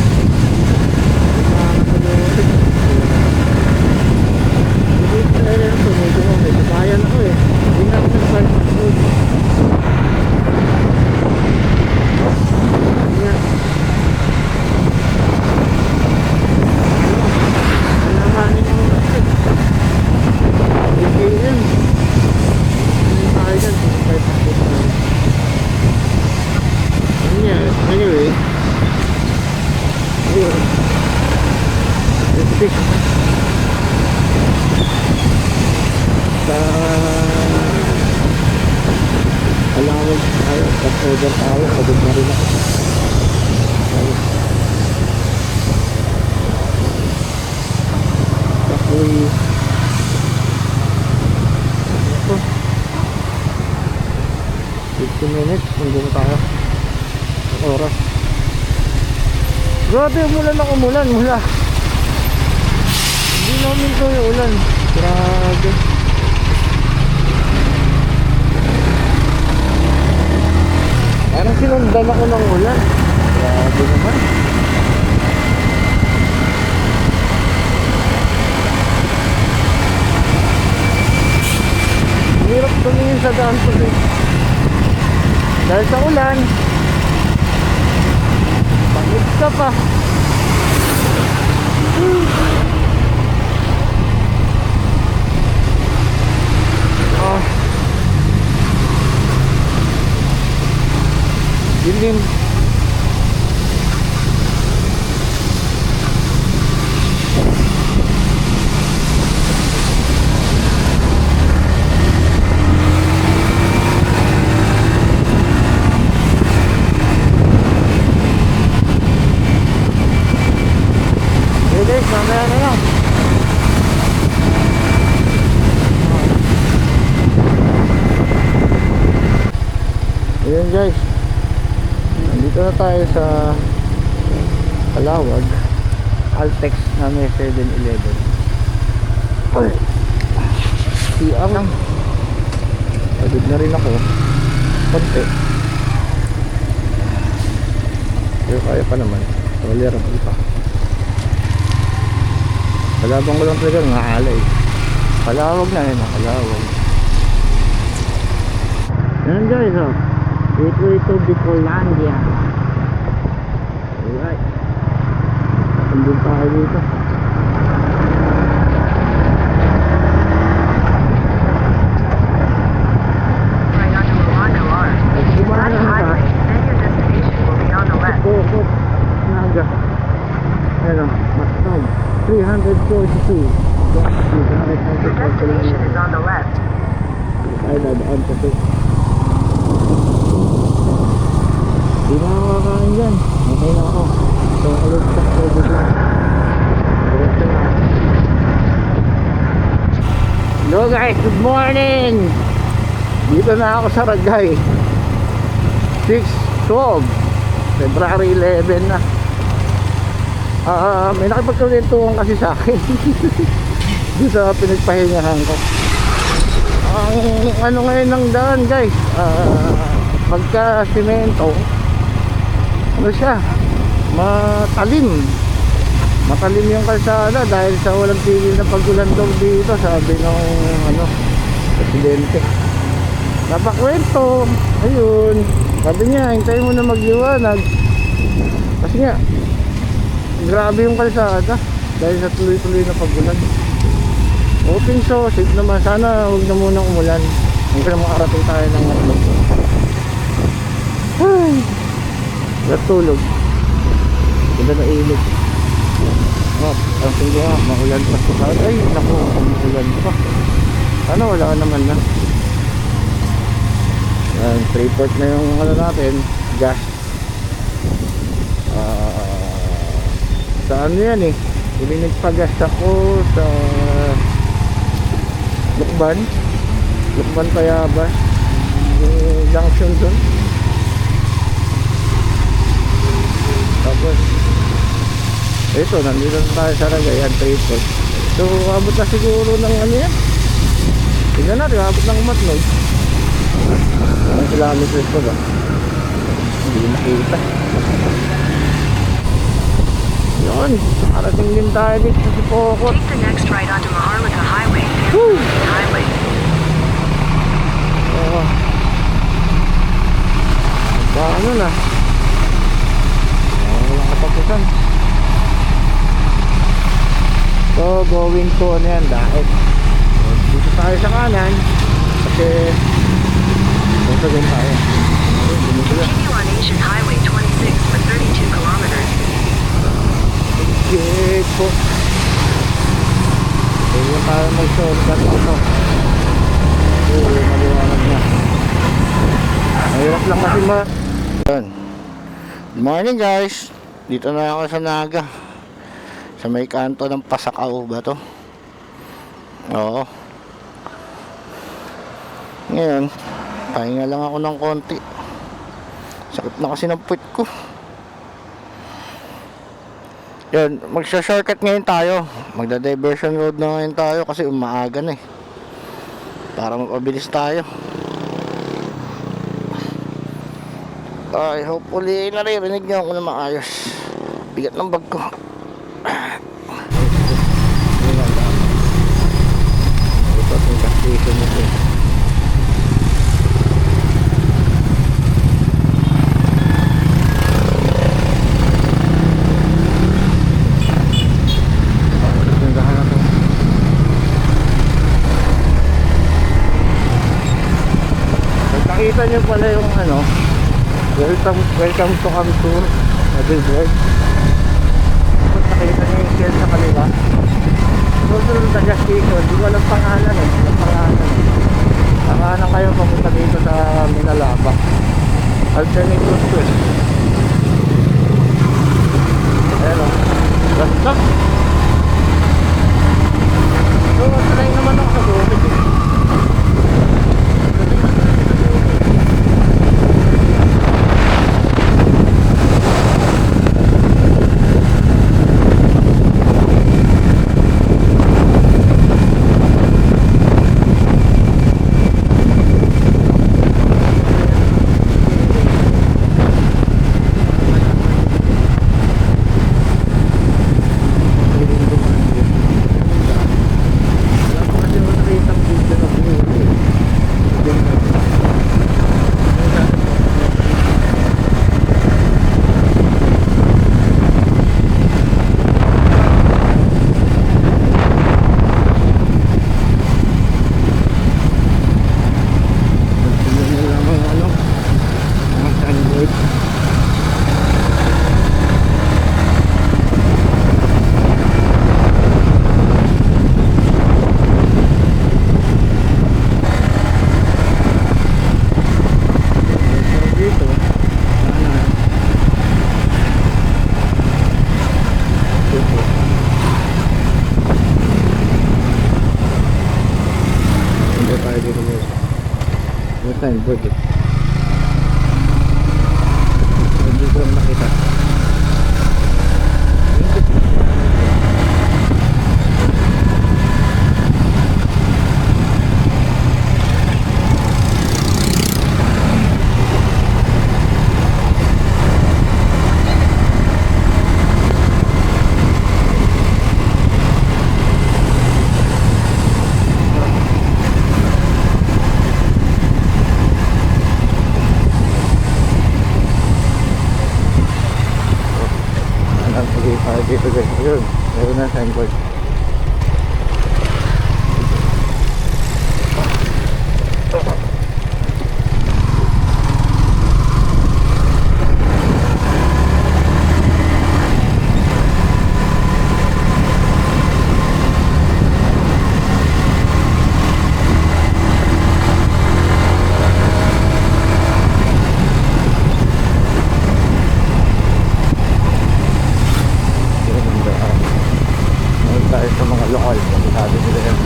Hindi ko na rin ito. Medyo mo, medyo bayan ako eh. Hindi na ako nag-bypass road. Yan. Alamanin mo kasi. 8 AM. Hindi tayo dyan. Bypass road tayo. Anyway. Ayun. Let's sa allowance tayo, pag-order tayo, pagod na rin ako. Actually, ito 15 minutes, nandun tayo ang oras. Grabe, umulan ako, umulan mula. Hindi namin ko yung ulan. Grabe. Parang sinundan ako ng ulan. Grabe naman. Hirap tumingin sa daan ko eh. Dahil sa ulan, pangit ka pa. madilim. Okay guys, mamaya na lang. Ayan guys, nandito na tayo sa Calawag Altex na may 7-Eleven. Ay, CR lang. Pagod na rin ako konti, pero kaya pa naman, tolerable pa. Kalabang ko lang talaga nga alay. Calawag na yun, Calawag. Yan guys, oh, gateway to Bicolandia. Alright, andun tayo dito. Right onto Rolando R. Kumana That na ka. highway, then your destination will be on the left. Pokot Naga. Ano, Mactan 342. Your destination is on the left. Ay, dadaan pa to. Di na ako kakain dyan. Okay na ako. So, ulit sa COVID lang. Diretso na. Hello guys, good morning! Dito na ako sa Ragay. 6/12 February 11 na. May nakipagkalintuhan kasi sa akin. Dito sa pinagpahingahan ko. Ang ano ngayon ng daan guys, pagka simento, ano siya, matalim yung kalsada dahil sa walang tigil na paggulandong dito, sabi ng ano, presidente. Napakwento, ayun, sabi niya, hintayin mo na magliwanag kasi nga grabe yung kalsada dahil sa tuloy-tuloy na paggulan. Hoping so, safe naman. Sana huwag na munang umulan hanggang makarating tayo ng matlog. Ay, natulog. Ganda na ilog. Ang tingin nga, maulan pa sa sana. Ay, naku, umulan pa. Sana wala naman na. Yan, 3/4 na yung ano natin, gas. Sa ano yan eh, ilinigpagas ako sa Lukban Payabas, yung junction dun. Tapos ito, nandito na tayo sa Ragayan, 3/4. So abot na siguro ng ano yan, tignan natin, abot ng Matnog. Ang kilometers pa ba? Hindi nakita. Yun, nakarating din tayo dito sa Pokot. Take the next right onto Maharlika Highway, Woo! Highway. Paano na? Walang katapusan. So, going to ano yan, dahil dito tayo sa kanan kasi dito din tayo. Continue on Asian Highway 26 for 32 kilometers. Okay po. Kaya tayo mag-shortcut ito. Maliwanag na. Mahirap lang kasi Yan. Good morning guys. Dito na ako sa Naga. Sa may kanto ng Pasakaw ba to? Oo. Ngayon, pahinga lang ako ng konti. Sakit na kasi ng puwet ko. Yan, magsha-shortcut ngayon tayo. Magda-diversion road na ngayon tayo kasi umaaga na eh. Para mapabilis tayo. Ay, hopefully naririnig niyo ako na maayos. Bigat ng bag ko. Ito ang gas station nito. Nakita nyo pala yung ano, Welcome to Camtour, Billboard. Tapos nakita niyo yung shell sa kaliwa. Susunod na gas station, di ko alam pangalan eh. Pangalan kayo papunta dito sa Minalaba. Alternate route to eh. Ayan o. Ganda. So, try naman ako sa bukid eh. Signboard eh. Hindi ko lang nakita. Dito guys, yun, meron na signboard. Tayo sa mga lokal, sabi nila yan.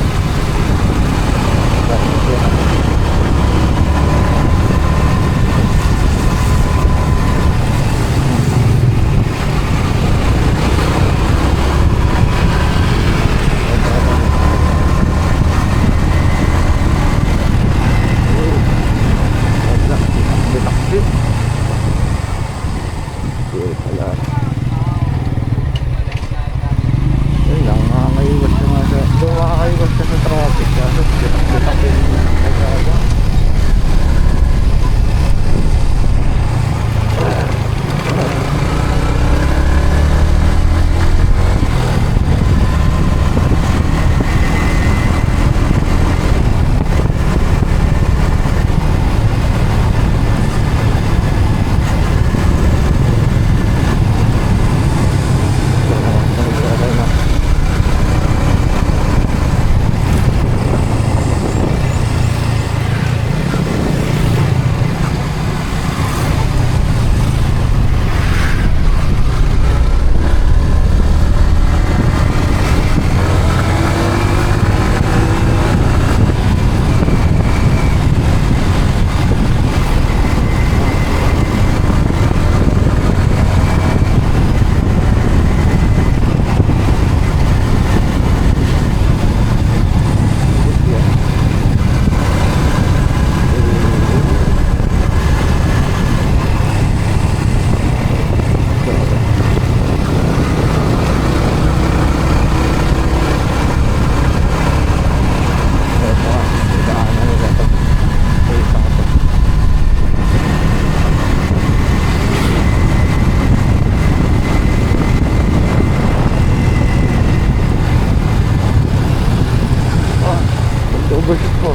overshoot ko.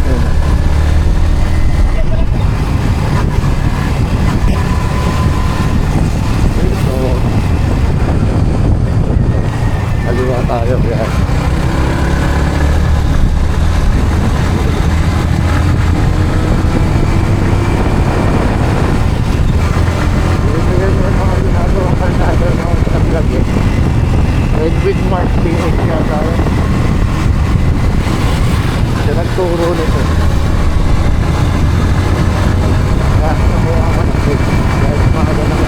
Ayan. yan. Bibigyan mo yung mga ginagawang kalsada ng mga vlog eh. Redwood Mark PH yata yun. Siya nagturo nito. Kaso mo ang mansig. Dahil mga ganun.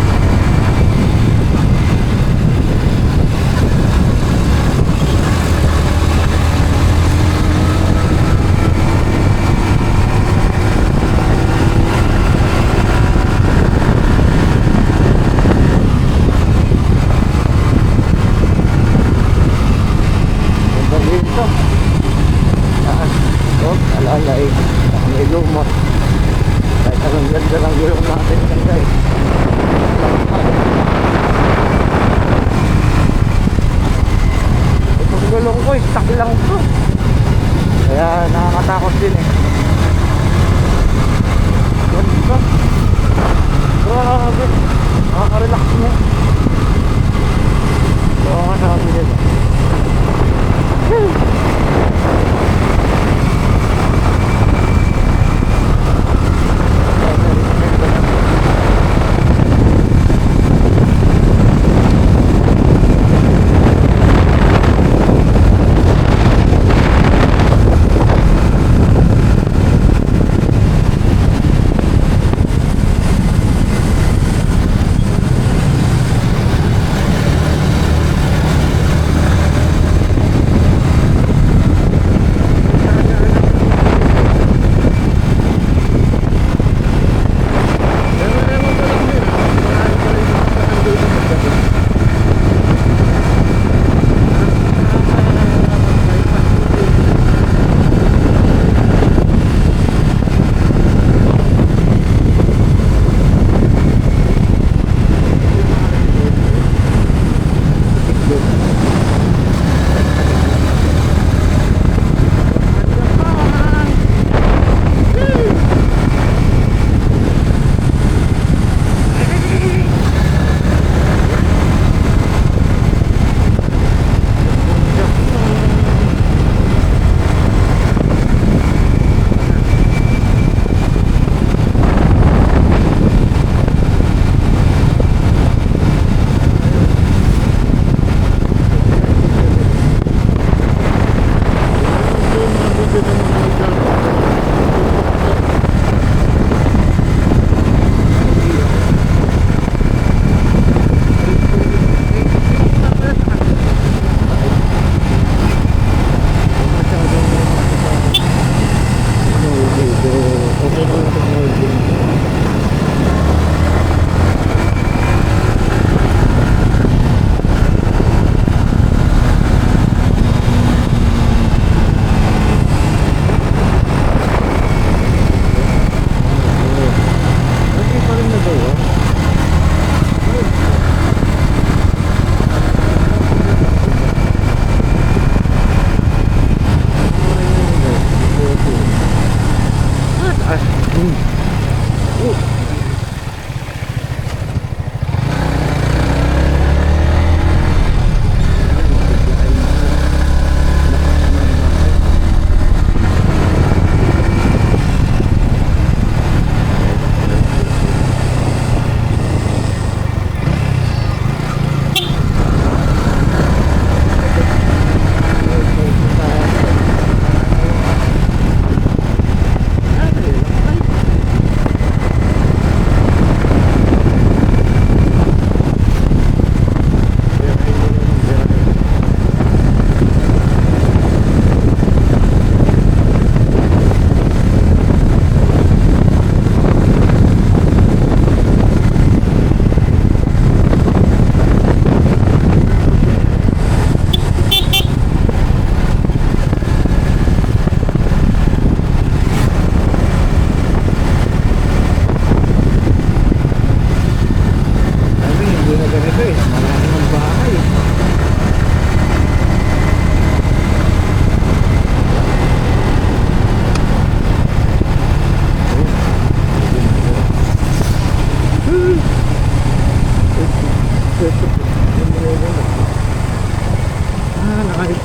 Ganda dito. Yan. Oh, alalay. May lumot. Kahit anong ganda lang gulong natin yan guys. Itong gulong ko, stuck lang to. Kaya nakakatakot din eh. Ganda. Grabe. Nakaka-relax niya. Oo nga sabi nila.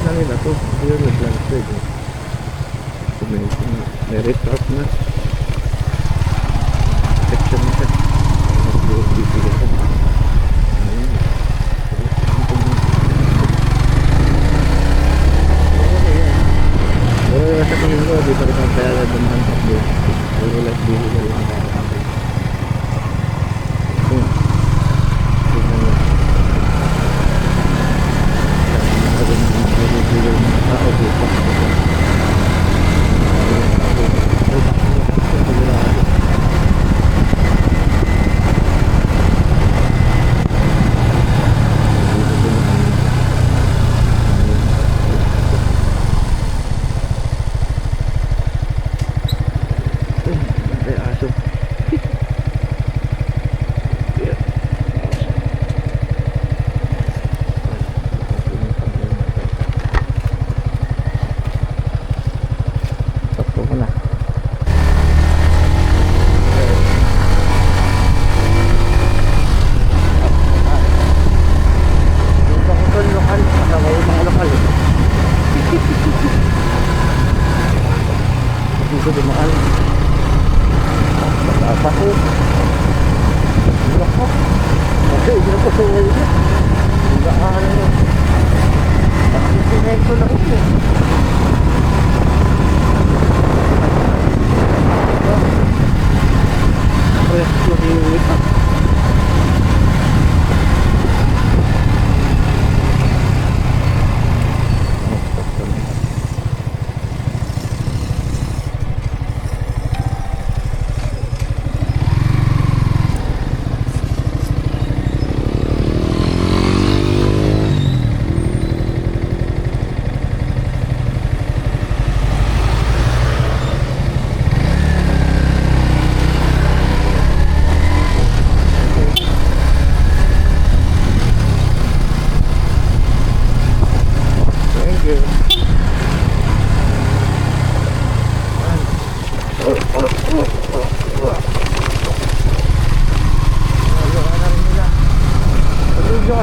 na nila to. Yun, nag-landslide eh. So, may retard na. Section na siya. Nag-bibigyan siya. Ayun. Pero sa tingin ko, di pa rin ang kaya dumaan takbo. Pero like, bibigyan lang kaya takbo. Ayun. Tignan mo. Tao dito. Dito dumaan. Matapakot. Lako. Kasi hindi ko sa ngayon. Hindi ka ano. Kasi sinekto lang yun. Presto hiwit.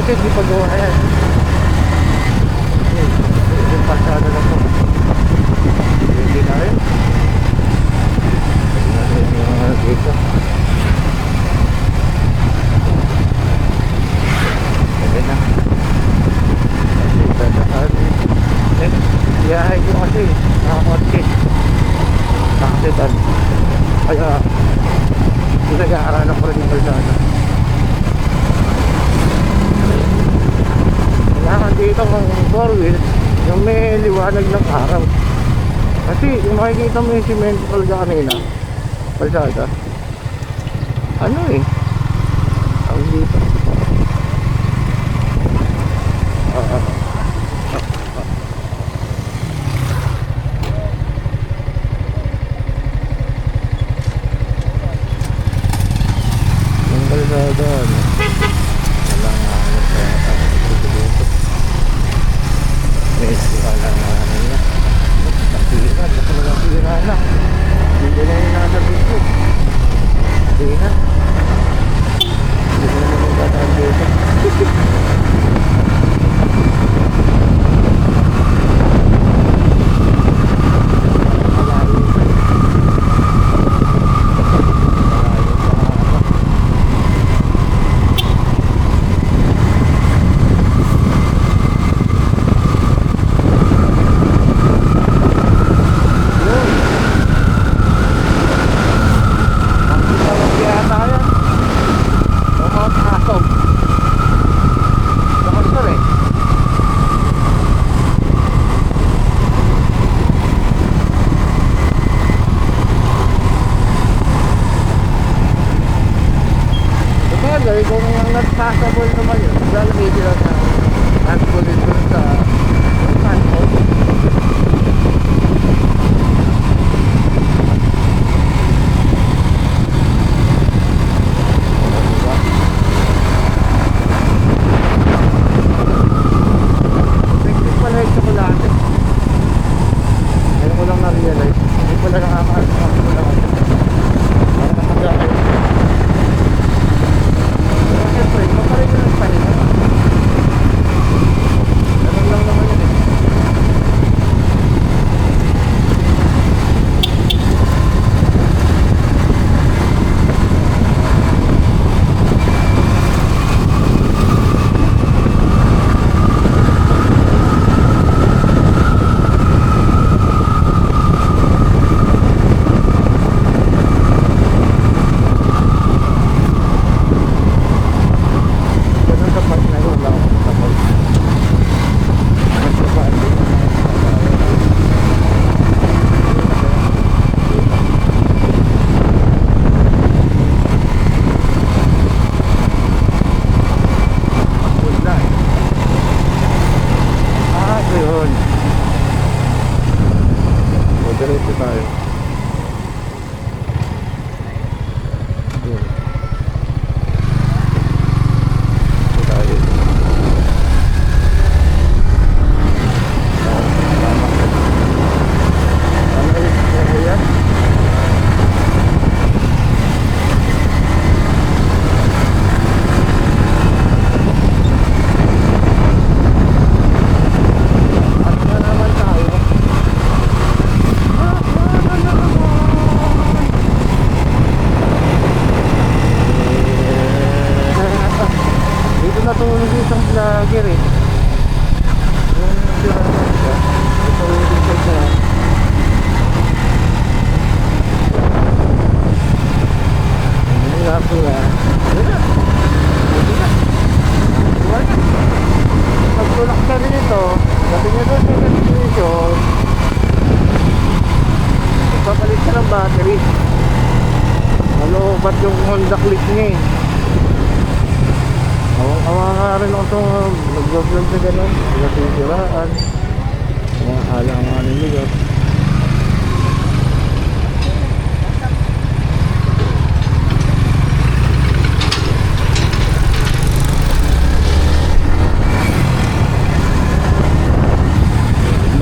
Kasi di pa gawa yan. Yung pasada na po. Hindi na rin. Hindi na rin yung mga dito. Hindi na. Kasi sasali. Iyahay ko kasi nakakotke. Nakasitan. Kaya nag-aaralan ko rin yung balsada. Kailangan dito ng 4 wheels yung may liwanag ng araw. Kasi yung makikita mo yung simento talaga kanina kalsada, ano eh, ang dito yung kalsada ano, wala nga ano kaya dito may wala nga ano niya nasira, baka nasira na hindi na yung nasa dito hindi na naman tataan dito Diretso tayo. Yun. Diretso tayo. Ano yan? At na naman tayo. Dito natulog yung isang vlogger eh. Yung sinasabi siya. Ito yung isang siya. Hindi nga po yan. Ayun na. Ayun na. Ayun na. Pagtulak ka rin ito, sabi niya doon sa destination, magpapalit ka ng battery. Malobat yung Honda Click niya eh. Awang-awa nga rin ako itong nag-vlog na gano'n. Nagsisiraan. Mga halang-halang nila.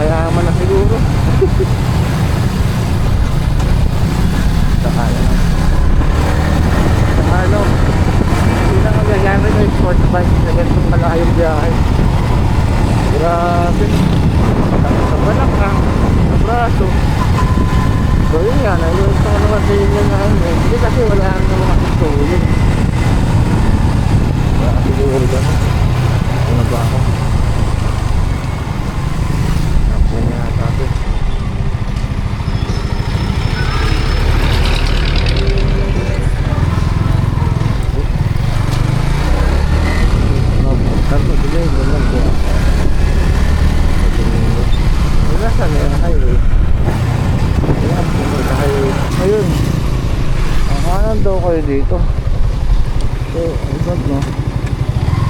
Mayaman na siguro. Saka na. Saka ano, hindi na magagamit ng sports bike na ganitong malayong biyahe. Grabe. Sa balak ha, sa braso. So yun yan, ayun ito naman sa inyo na ano. Hindi kasi wala naman kasi tulog. Wala kasi siguro gano'n. Ano ba ako? Yan nga sabi. Tanto bilay mo lang ko. Wala sa may highway. Ayan, may highway. Ayun. Kanan daw kayo dito. So, I don't know.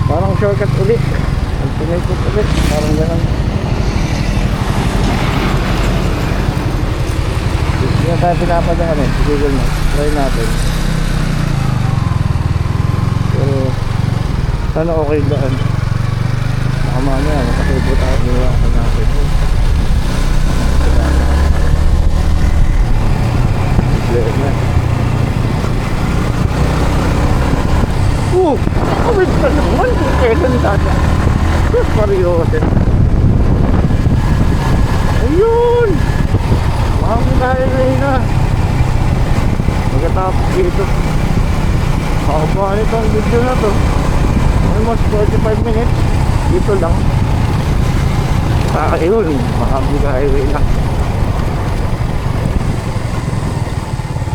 Parang shortcut ulit. Alternate ulit. Parang ganun. Hindi tayo pinapadaan eh. Google mo. Try natin. Pero sana okay daan. Baka mamaya makasubo tayo. Iwakan natin. Leeg na. Kawit pa naman. Kailan tayo. Pariotin. Ayun! Makakita tayo na. Pagkatapos dito. Makapaan itong video na to. Almost 45 minutes. Dito lang. Ayun, makakita highway lang.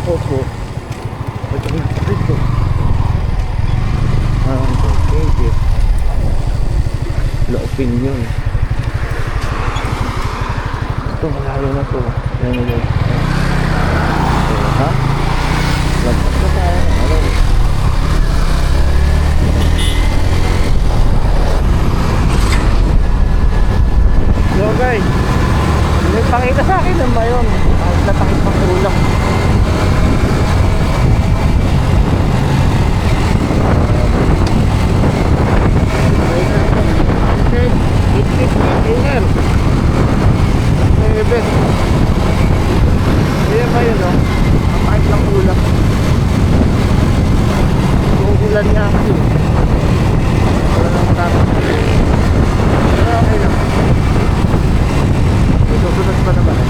Opo. Ito na dito. Thank you. La opinion. Ito malayo na to. Yan yun. Ha? Lagpas na tayo. Ano? Yo guys, nagpakita sa akin ng bayon. Natakit pang ulam. Okay, 8:50 AM. Seven. Ayan ba yun, no? Napakit lang ulam. Uulan niya kasi. Wala nang matapos. Pero okay lang. Susunod pa naman eh.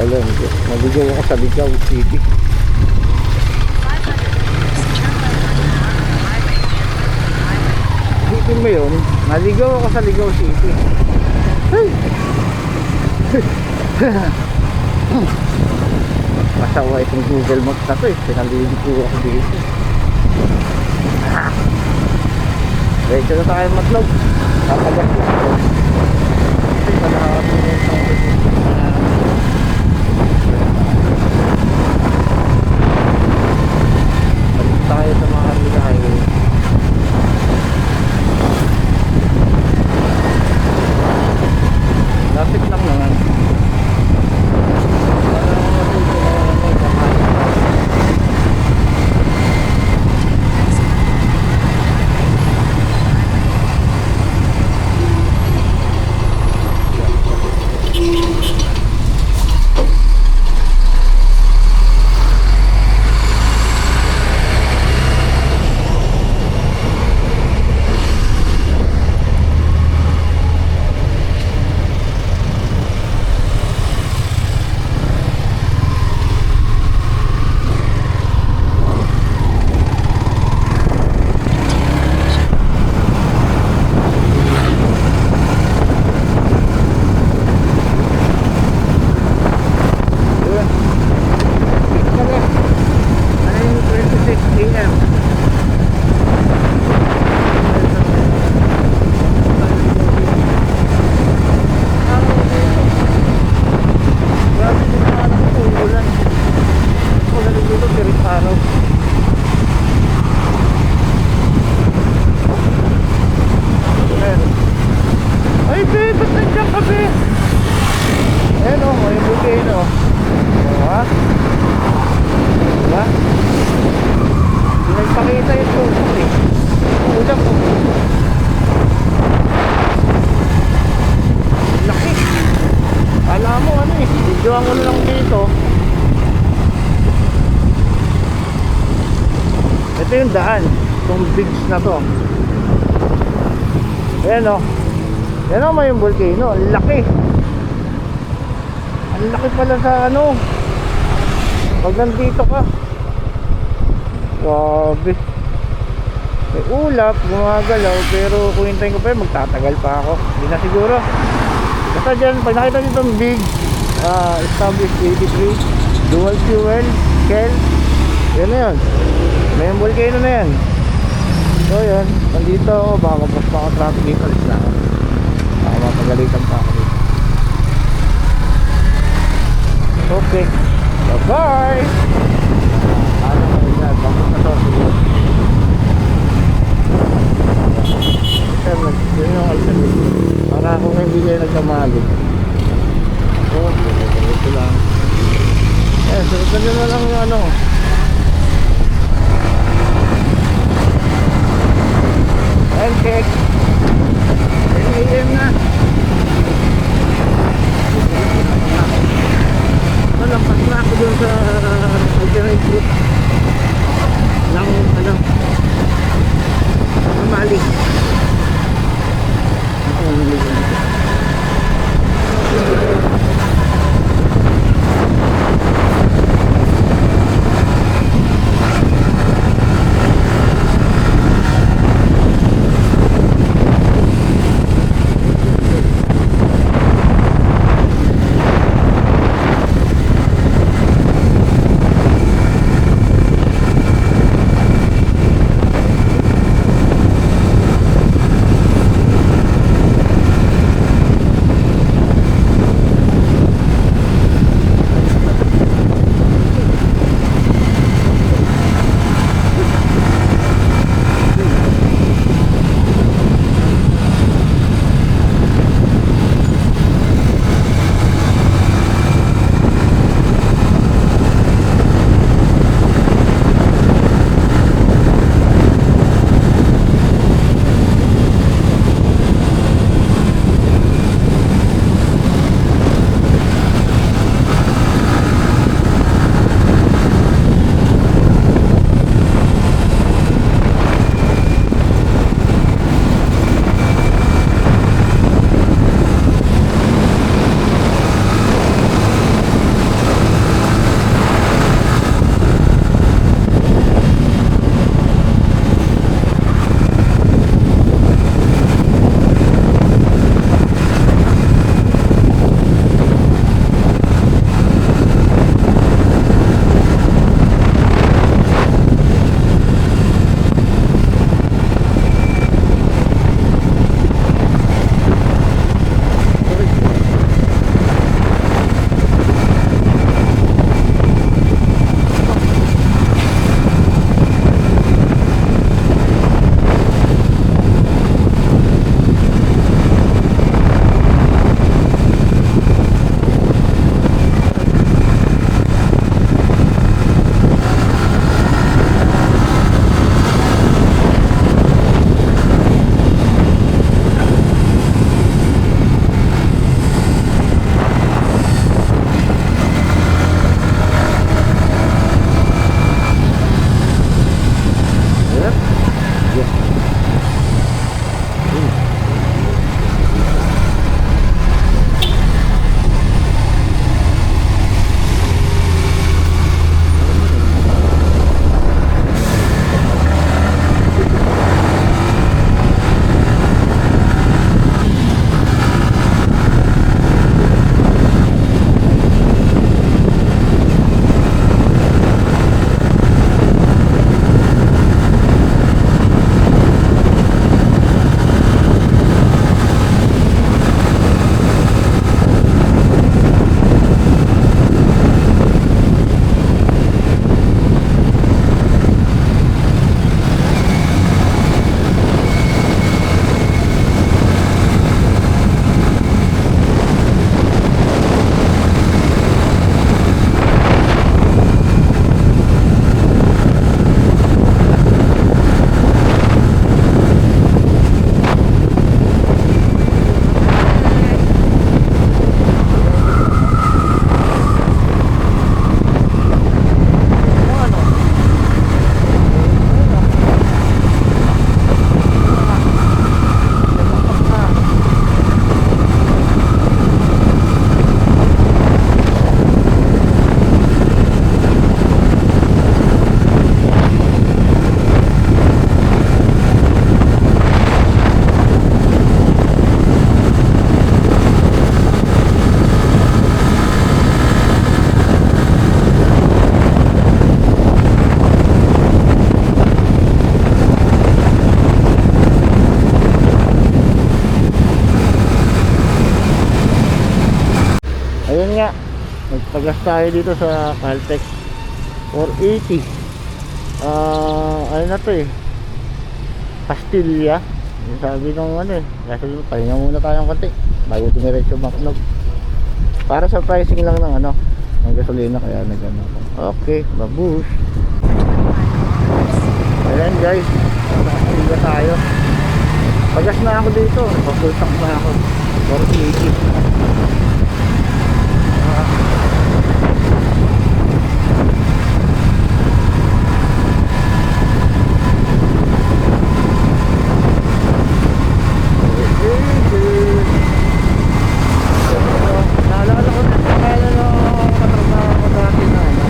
Wala, hindi. Naligaw ako sa Ligaw City. Isipin mo yun, naligaw ako sa Ligaw City. Hey! Masawa itong Google Maps na to eh. Pinaliligo ako dito. Diretso na tayo matlog. Papagas ko. Kasi kalahati na itong balik tayo sa mga highway. Lapit lang naman. Videoan ko na lang dito. Ito yung daan, itong bridge na to. Ayan o. Yan o, may yung volcano. Ang laki. Ang laki pala sa ano. Pag nandito ka. Grabe. May ulap, gumagalaw. Pero kung hintayin ko pa yun, magtatagal pa ako. Hindi na siguro. Basta dyan, pag nakita nyo itong big established 83 dual fuel Shell, yan na yun, may volcano na yan. So yun, nandito ako, baka magpapaka-traffic dito, alis na ako, baka mapagalitan pa ako dito. Okay, bye bye. Ano ko yan, bakit na to siguro. Yun yung alternative, para kung hindi kayo nagkamali. Ito lang. Eh, sunod na lang yung ano. And check. 10 AM na. Malampas na ako dun sa alternate route ng ano Mali. Ayun nga, nagpagas tayo dito sa Caltex 480. Ano na to eh, Castilla. Yung sabi nung ano eh, kasi pahinga muna tayong konti bago dumiretso Macnog. Para sa pricing lang ng ano, ng gasolina, kaya nagano ako. Okay, babush. Ayan guys, nakakaliga tayo. Pagas na ako dito, full tank na ako 480. Naalala ko na pangalan ng katrabaho ko dati na ano.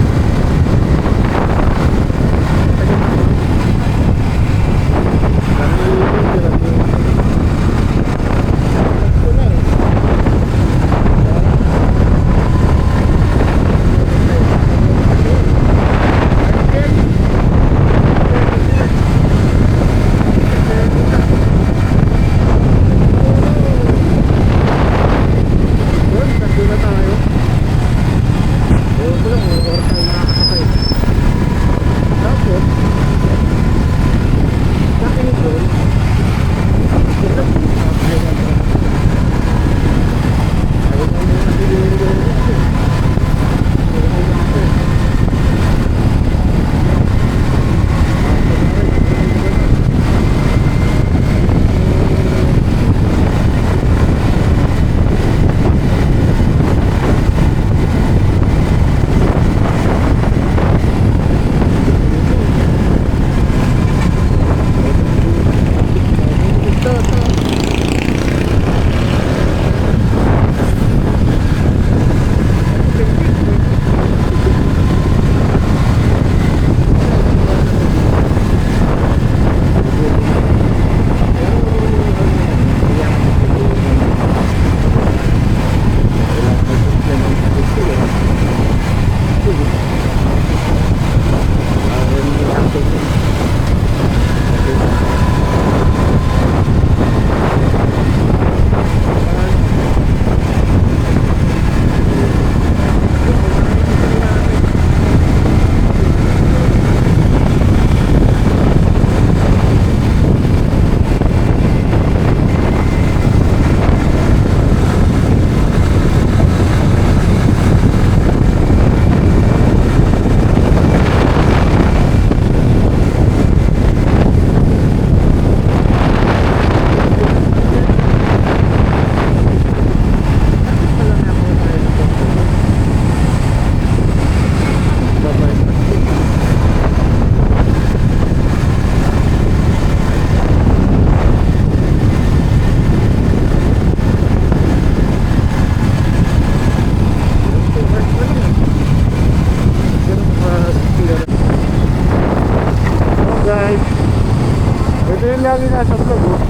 Lagi nasa vlog oh.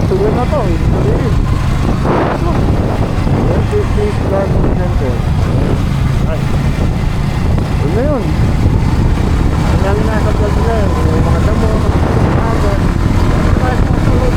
Tuloy na to, tuloy. This Garden Center. Ay. Yun na yun. Lagi nasa vlog na yun. May mga damo, mga agad. Kahit mga tulog.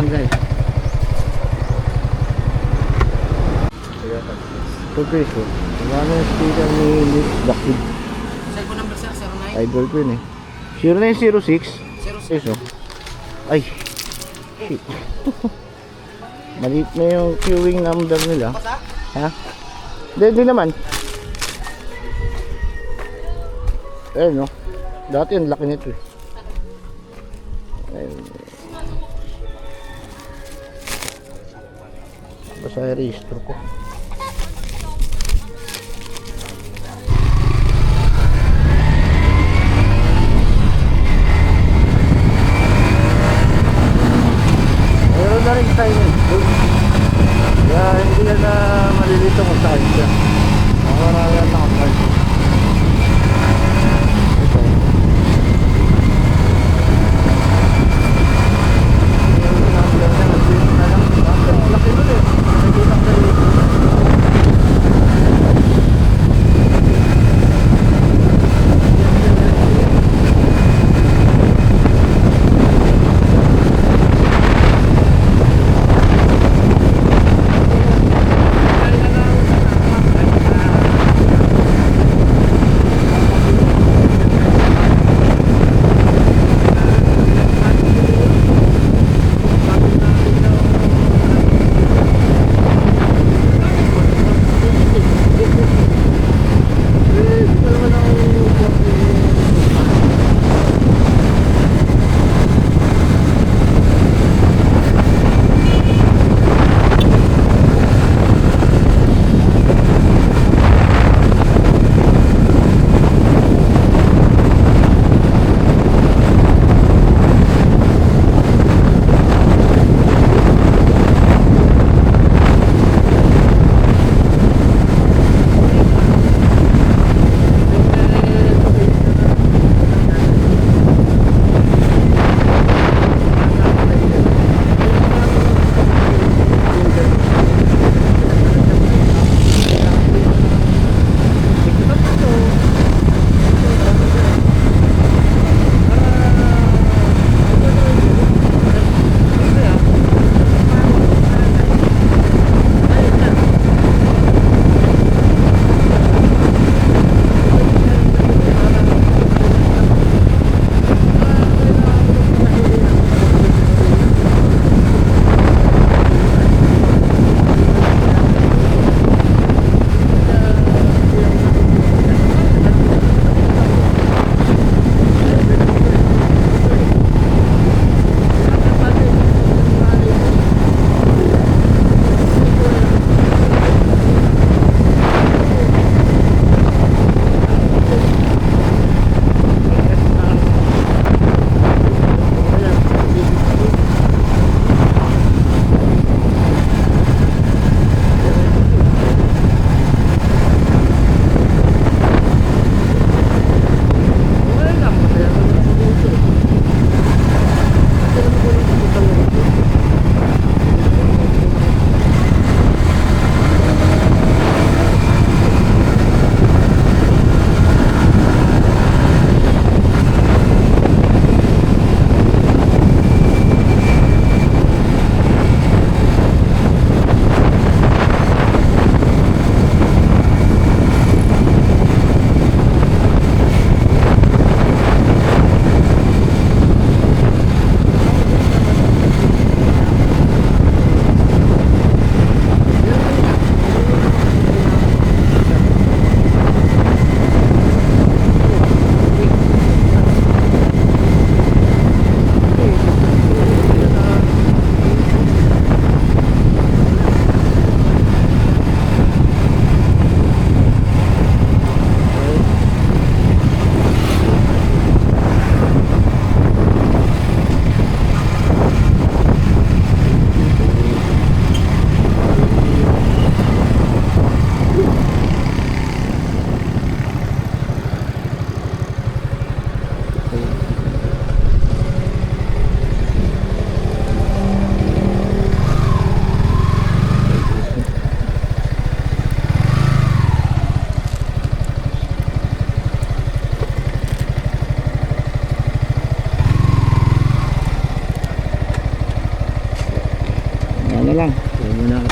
lang guys. Ito guys, oh. Wala na yung speaker ni Dakid. Cellphone number sir, 09 Idol ko yun eh. 0906. 06. Yes, oh. Ay. Shit. Maliit na yung queuing number nila. Basta? Ha? Hindi naman. Ayun, no. Dati ang laki nito eh. Ayun. Basta i-register ko. Meron na rin signage doon. Kaya hindi ka na malilito kung saan siya. Marami na nakapark. Ito. Yung number na nag-wait na lang. Ang laki nun eh. Nakikita ko sa YouTube.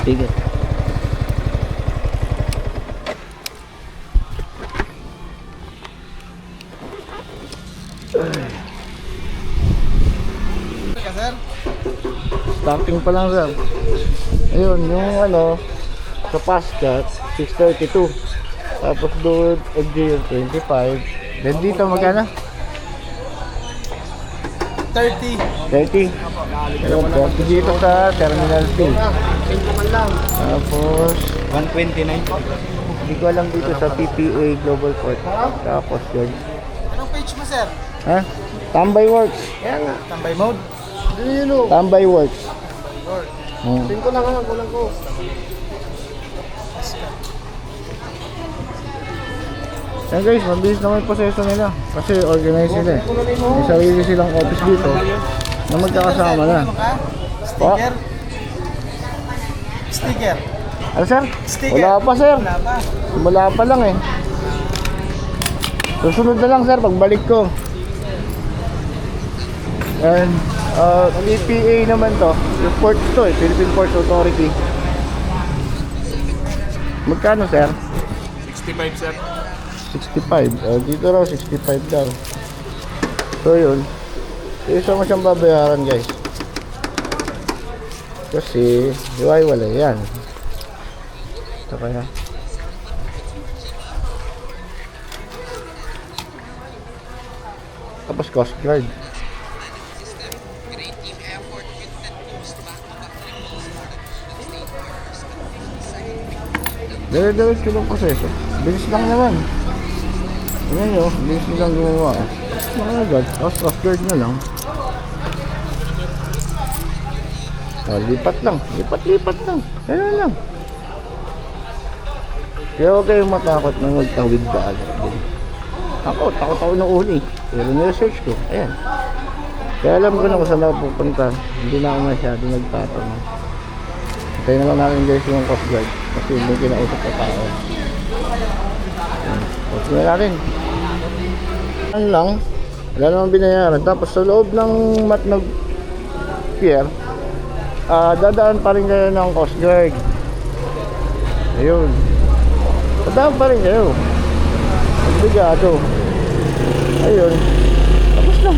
ticket. Sir? Starting pa lang, sir. Ayun, yung ano, sa Pascat, 632. Tapos doon, FGR 25. Then dito, magkano? 30. 30. Ayun, 30 dito sa Terminal 2. Tapos, 129. hindi ko alam dito sa PPA Global Port. Tapos yun. Anong page mo, sir? Ha? Tambay Works. Tambay mode? Tambay Works. Tingko lang nga, kulang ko. Yan guys, mabilis naman yung proseso nila. Kasi organize sila eh. May sarili silang office dito na magkakasama na. Sticker? Sticker? Ano sir? Sticker? Wala pa sir. Wala pa. Wala pa lang eh. Susunod na lang sir, pagbalik ko. And PPA naman to. Yung port to eh, Philippine Ports Authority. Magkano sir? 65, sir. 65. Dito raw 65 daw. So yun. Isa mo siyang babayaran guys. Kasi wala yan. Ito kaya. Tapos Coast Guard. Dire-diretso lang proseso. Bilis lang naman. Ayan nyo, bilis nilang gumawa. Mga agad, tapos Coast Guard na lang. Lipat lang, lipat lang. Ayan lang. Kaya huwag kayong matakot na magtawid ka agad. Takot ako nung uli. Pero niresearch ko, ayan. Kaya alam ko na kung saan ako pupunta. Hindi na ako masyado nagtatanong. Hintayin na lang natin guys yung Coast Guard. Kasi may kinausap na tao. Tapos na natin. Ano lang, wala naman binayaran. Tapos sa loob ng Matnog Pier, dadaan pa rin kayo ng Coast Guard. Ayun. Dadaan pa rin kayo. Magbigado. Ayun. Tapos na.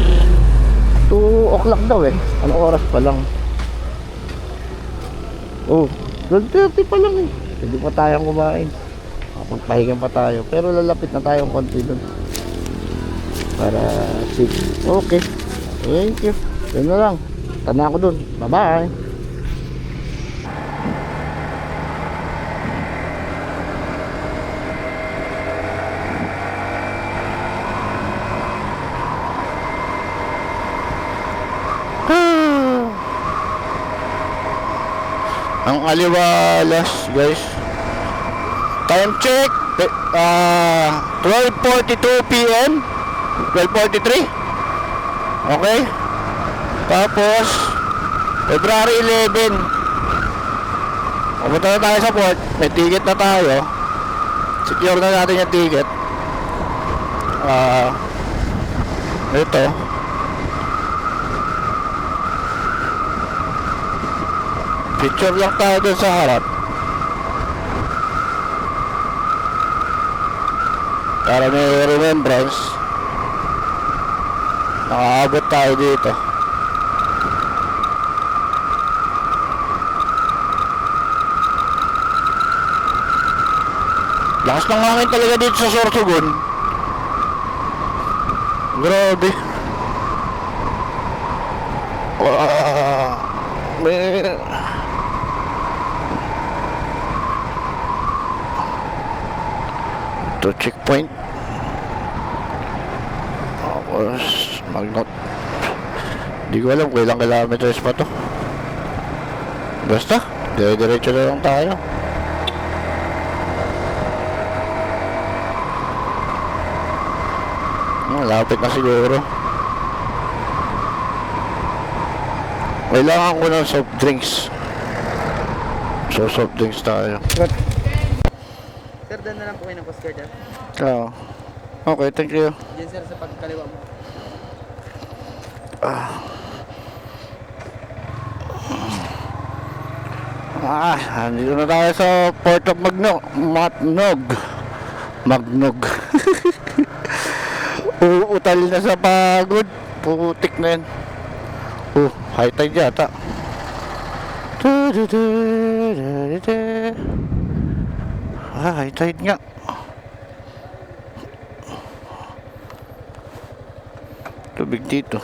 2 o'clock daw eh. Anong oras pa lang? Oh, 12:30 pa lang eh. Hindi pa tayong kumain. Magpahinga pa tayo. Pero lalapit na tayong konti dun. Para safe. Okay. Thank you. Yun na lang. Tana ako dun. Bye-bye. Ang aliwalas guys. Time check 12:42 PM 12:43. Okay. Tapos February 11. Pumunta na tayo sa port. May ticket na tayo. Secure na natin yung ticket. Ito. Picture lang tayo dun sa harap. Para may remembrance. Nakaabot tayo dito. Lakas ng hangin talaga dito sa Sorsogon. Grabe. May to checkpoint. Tapos Magnot. Hindi ko alam kung ilang kilometers pa to. Basta dire-diretso na lang tayo. Lapit na siguro. Kailangan ko ng soft drinks. So soft drinks tayo. Sir, doon na lang po kayo ng Coast Guard, ah. Oo. Okay, thank you. Diyan, sir, sa pagkaliwa mo. Nandito na tayo sa Port of Matnog. Uutal na sa pagod. Putik na yan. High tide yata. High tide nga. Tubig dito.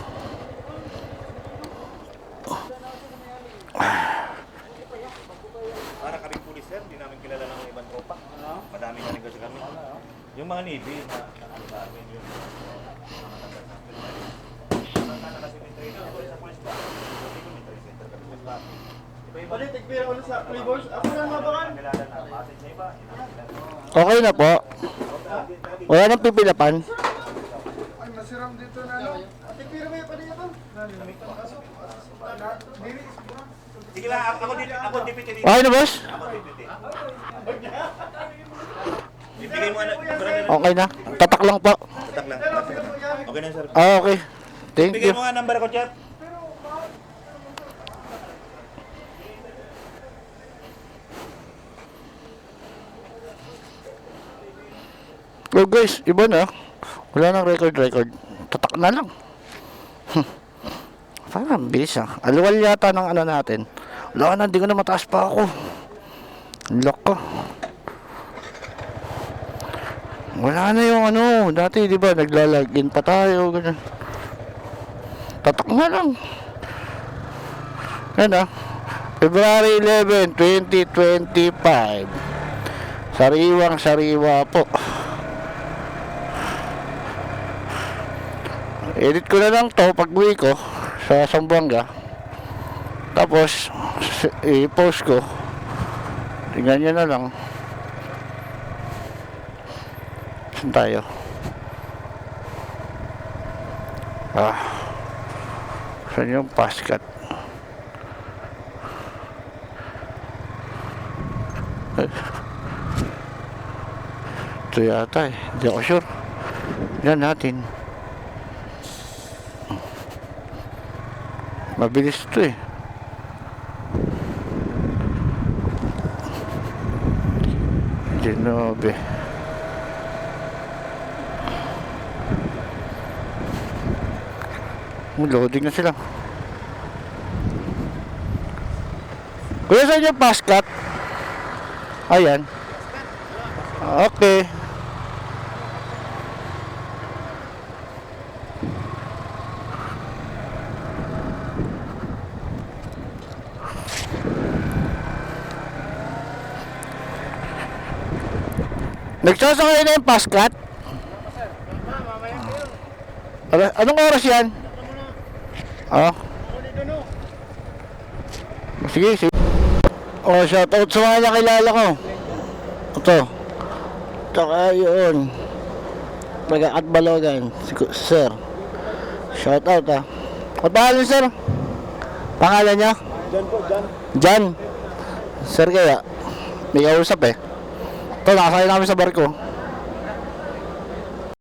Para kaming pulis sir, hindi namin kilala ng ibang tropa. Madami na negosyo kami. Yung mga Navy na ano sa amin yung Okay na po. Wala nang pipilapan. sige lang, ako deputy dito. Okay na, boss? Ako deputy. Ibigay mo na, Okay na. Tatak lang po. tatak lang. Okay na sir. Okay. Thank Bigay you. mo nga number ko chat. Oh guys, iba na. Wala nang record. Tatak na lang. Parang bilis ah. Aluwal yata ng ano natin. Wala na, hindi ko na mataas pa ako. Loko. Wala na yung ano. Dati di ba naglalagin pa tayo. Ganyan. Tatak na lang. Yan ah. February 11, 2025. Sariwang-sariwa po. Edit ko na lang to pag uwi ko sa Zamboanga. Tapos i-post ko. Tingnan nyo na lang. Saan tayo? Saan yung paskat? Ito yata eh. Hindi ako sure. Yan natin. Mabilis ito eh. Genobe. Loading na sila. Kuya, saan yung paskat? Ayan. Okay. Nagsasakay na yung paskat? Anong oras yan? Sige. Shout out sa mga nakilala ko. Ito. Tsaka yun. Taga-Atbalogan. Sir. Shout out ah. Ang pangalan sir? Pangalan niya? Jan. Sir kaya? May kausap eh. Ito, nakasakay namin sa barko.